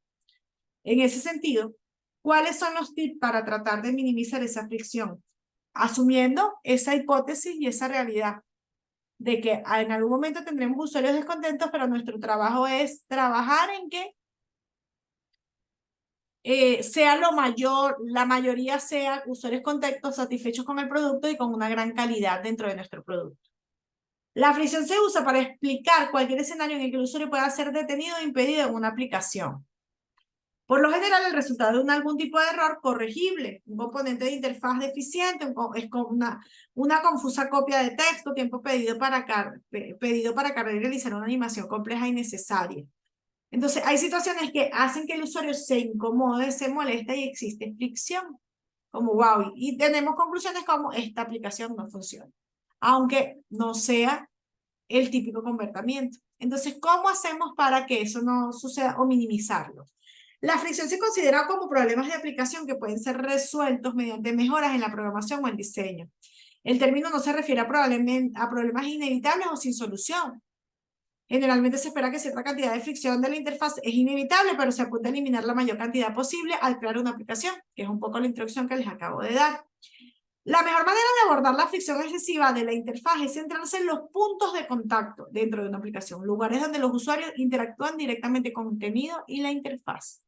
En ese sentido, ¿cuáles son los tips para tratar de minimizar esa fricción? Asumiendo esa hipótesis y esa realidad de que en algún momento tendremos usuarios descontentos, pero nuestro trabajo es trabajar en que sea la mayoría sea usuarios contentos, satisfechos con el producto y con una gran calidad dentro de nuestro producto. La fricción se usa para explicar cualquier escenario en el que el usuario pueda ser detenido o impedido en una aplicación. Por lo general, el resultado de algún tipo de error corregible, un componente de interfaz deficiente, es una confusa copia de texto, tiempo pedido para cargar y realizar una animación compleja y necesaria. Entonces, hay situaciones que hacen que el usuario se incomode, se molesta y existe fricción, como wow, y tenemos conclusiones como esta aplicación no funciona, aunque no sea el típico convertimiento. Entonces, ¿cómo hacemos para que eso no suceda o minimizarlo? La fricción se considera como problemas de aplicación que pueden ser resueltos mediante mejoras en la programación o el diseño. El término no se refiere a problemas inevitables o sin solución. Generalmente se espera que cierta cantidad de fricción de la interfaz es inevitable, pero se apunta a eliminar la mayor cantidad posible al crear una aplicación, que es un poco la introducción que les acabo de dar. La mejor manera de abordar la fricción excesiva de la interfaz es centrarse en los puntos de contacto dentro de una aplicación, lugares donde los usuarios interactúan directamente con el contenido y la interfaz.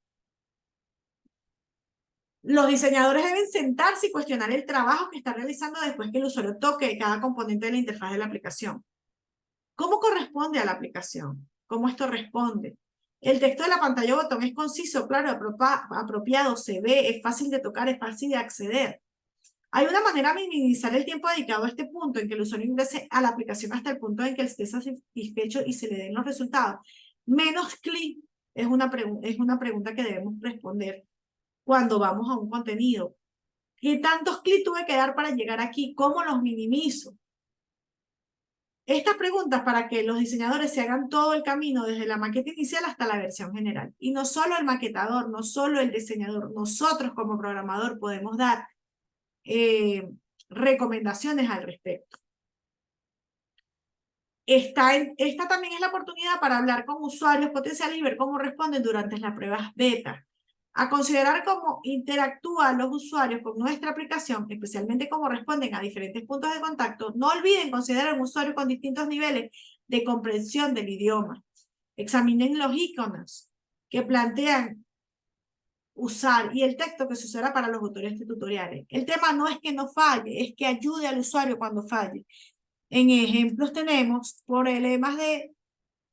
Los diseñadores deben sentarse y cuestionar el trabajo que está realizando después que el usuario toque cada componente de la interfaz de la aplicación. ¿Cómo corresponde a la aplicación? ¿Cómo esto responde? El texto de la pantalla o botón es conciso, claro, apropiado, se ve, es fácil de tocar, es fácil de acceder. Hay una manera de minimizar el tiempo dedicado a este punto en que el usuario ingrese a la aplicación hasta el punto en que esté satisfecho y se le den los resultados. Menos clic es una pregunta que debemos responder cuando vamos a un contenido. ¿Qué tantos clics tuve que dar para llegar aquí? ¿Cómo los minimizo? Estas preguntas para que los diseñadores se hagan todo el camino desde la maqueta inicial hasta la versión general. Y no solo el maquetador, no solo el diseñador, nosotros como programador podemos dar recomendaciones al respecto. Esta también es la oportunidad para hablar con usuarios potenciales y ver cómo responden durante las pruebas beta. A considerar cómo interactúan los usuarios con nuestra aplicación, especialmente cómo responden a diferentes puntos de contacto. No olviden considerar un usuario con distintos niveles de comprensión del idioma. Examinen los iconos que plantean usar y el texto que se usará para los autores de tutoriales. El tema no es que no falle, es que ayude al usuario cuando falle. En ejemplos tenemos problemas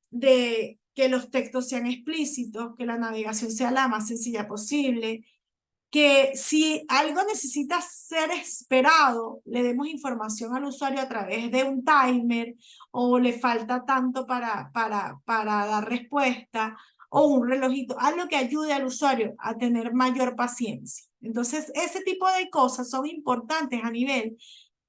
de que los textos sean explícitos, que la navegación sea la más sencilla posible, que si algo necesita ser esperado, le demos información al usuario a través de un timer o le falta tanto para dar respuesta o un relojito, algo que ayude al usuario a tener mayor paciencia. Entonces, ese tipo de cosas son importantes a nivel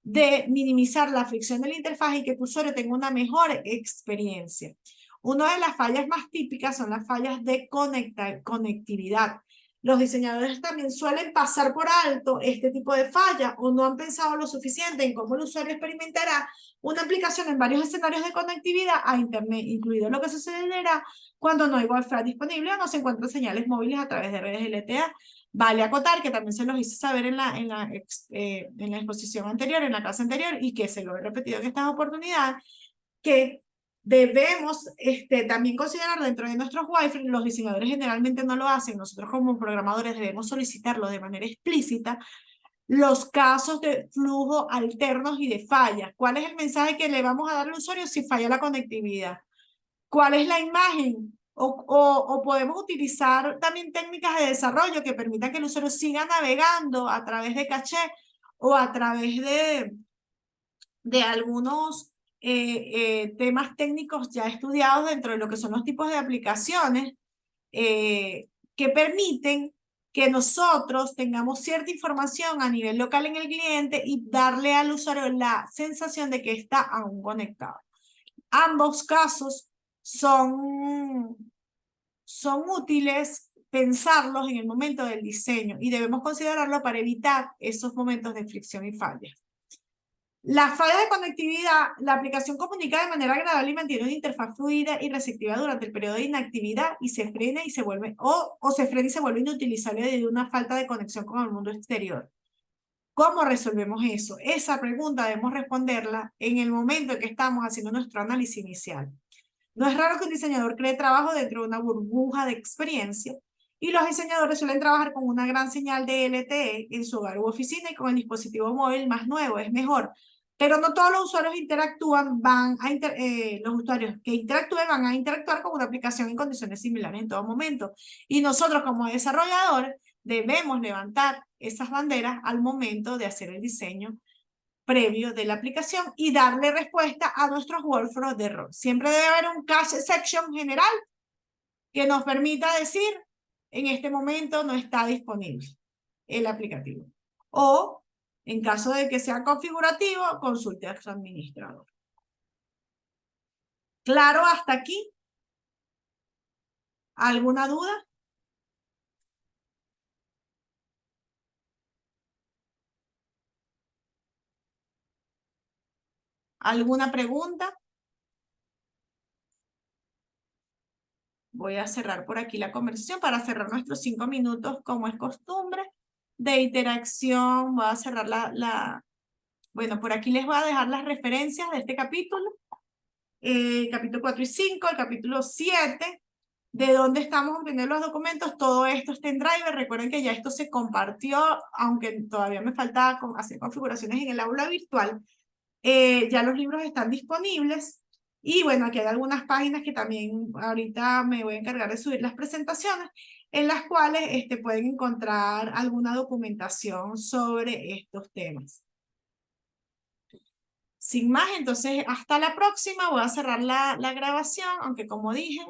de minimizar la fricción de la interfaz y que tu usuario tenga una mejor experiencia. Una de las fallas más típicas son las fallas de conectividad. Los diseñadores también suelen pasar por alto este tipo de fallas o no han pensado lo suficiente en cómo el usuario experimentará una aplicación en varios escenarios de conectividad a Internet, incluido lo que sucederá cuando no hay Wi-Fi disponible o no se encuentran señales móviles a través de redes LTE. Vale acotar que también se los hice saber en la exposición anterior, en la clase anterior, y que se lo he repetido en esta oportunidad, que debemos también considerar dentro de nuestros Wi-Fi, los diseñadores generalmente no lo hacen, nosotros como programadores debemos solicitarlo de manera explícita, los casos de flujo alternos y de fallas. ¿Cuál es el mensaje que le vamos a dar al usuario si falla la conectividad? ¿Cuál es la imagen? O podemos utilizar también técnicas de desarrollo que permitan que el usuario siga navegando a través de caché o a través de algunos temas técnicos ya estudiados dentro de lo que son los tipos de aplicaciones que permiten que nosotros tengamos cierta información a nivel local en el cliente y darle al usuario la sensación de que está aún conectado. Ambos casos son útiles pensarlos en el momento del diseño y debemos considerarlo para evitar esos momentos de fricción y fallas. Las fallas de conectividad, la aplicación comunica de manera agradable y mantiene una interfaz fluida y receptiva durante el periodo de inactividad y se frena y se vuelve, o se frena y se vuelve inutilizable debido a una falta de conexión con el mundo exterior. ¿Cómo resolvemos eso? Esa pregunta debemos responderla en el momento en que estamos haciendo nuestro análisis inicial. No es raro que un diseñador cree trabajo dentro de una burbuja de experiencia y los diseñadores suelen trabajar con una gran señal de LTE en su hogar u oficina y con el dispositivo móvil más nuevo, es mejor. Pero no todos los usuarios los usuarios que interactúen van a interactuar con una aplicación en condiciones similares en todo momento. Y nosotros como desarrolladores debemos levantar esas banderas al momento de hacer el diseño previo de la aplicación y darle respuesta a nuestros workflows de error. Siempre debe haber un cache section general que nos permita decir, en este momento no está disponible el aplicativo. O, en caso de que sea configurativo, consulte a su administrador. ¿Claro hasta aquí? ¿Alguna duda? ¿Alguna pregunta? Voy a cerrar por aquí la conversación para cerrar nuestros 5 minutos, como es costumbre, de interacción. Voy a cerrar Bueno, por aquí les voy a dejar las referencias de este capítulo. Capítulo 4 y 5, el capítulo 7, de dónde estamos obteniendo los documentos. Todo esto está en Drive. Recuerden que ya esto se compartió, aunque todavía me falta hacer configuraciones en el aula virtual. Ya los libros están disponibles. Y bueno, aquí hay algunas páginas que también ahorita me voy a encargar de subir las presentaciones, en las cuales pueden encontrar alguna documentación sobre estos temas. Sin más, entonces hasta la próxima. Voy a cerrar la grabación, aunque como dije,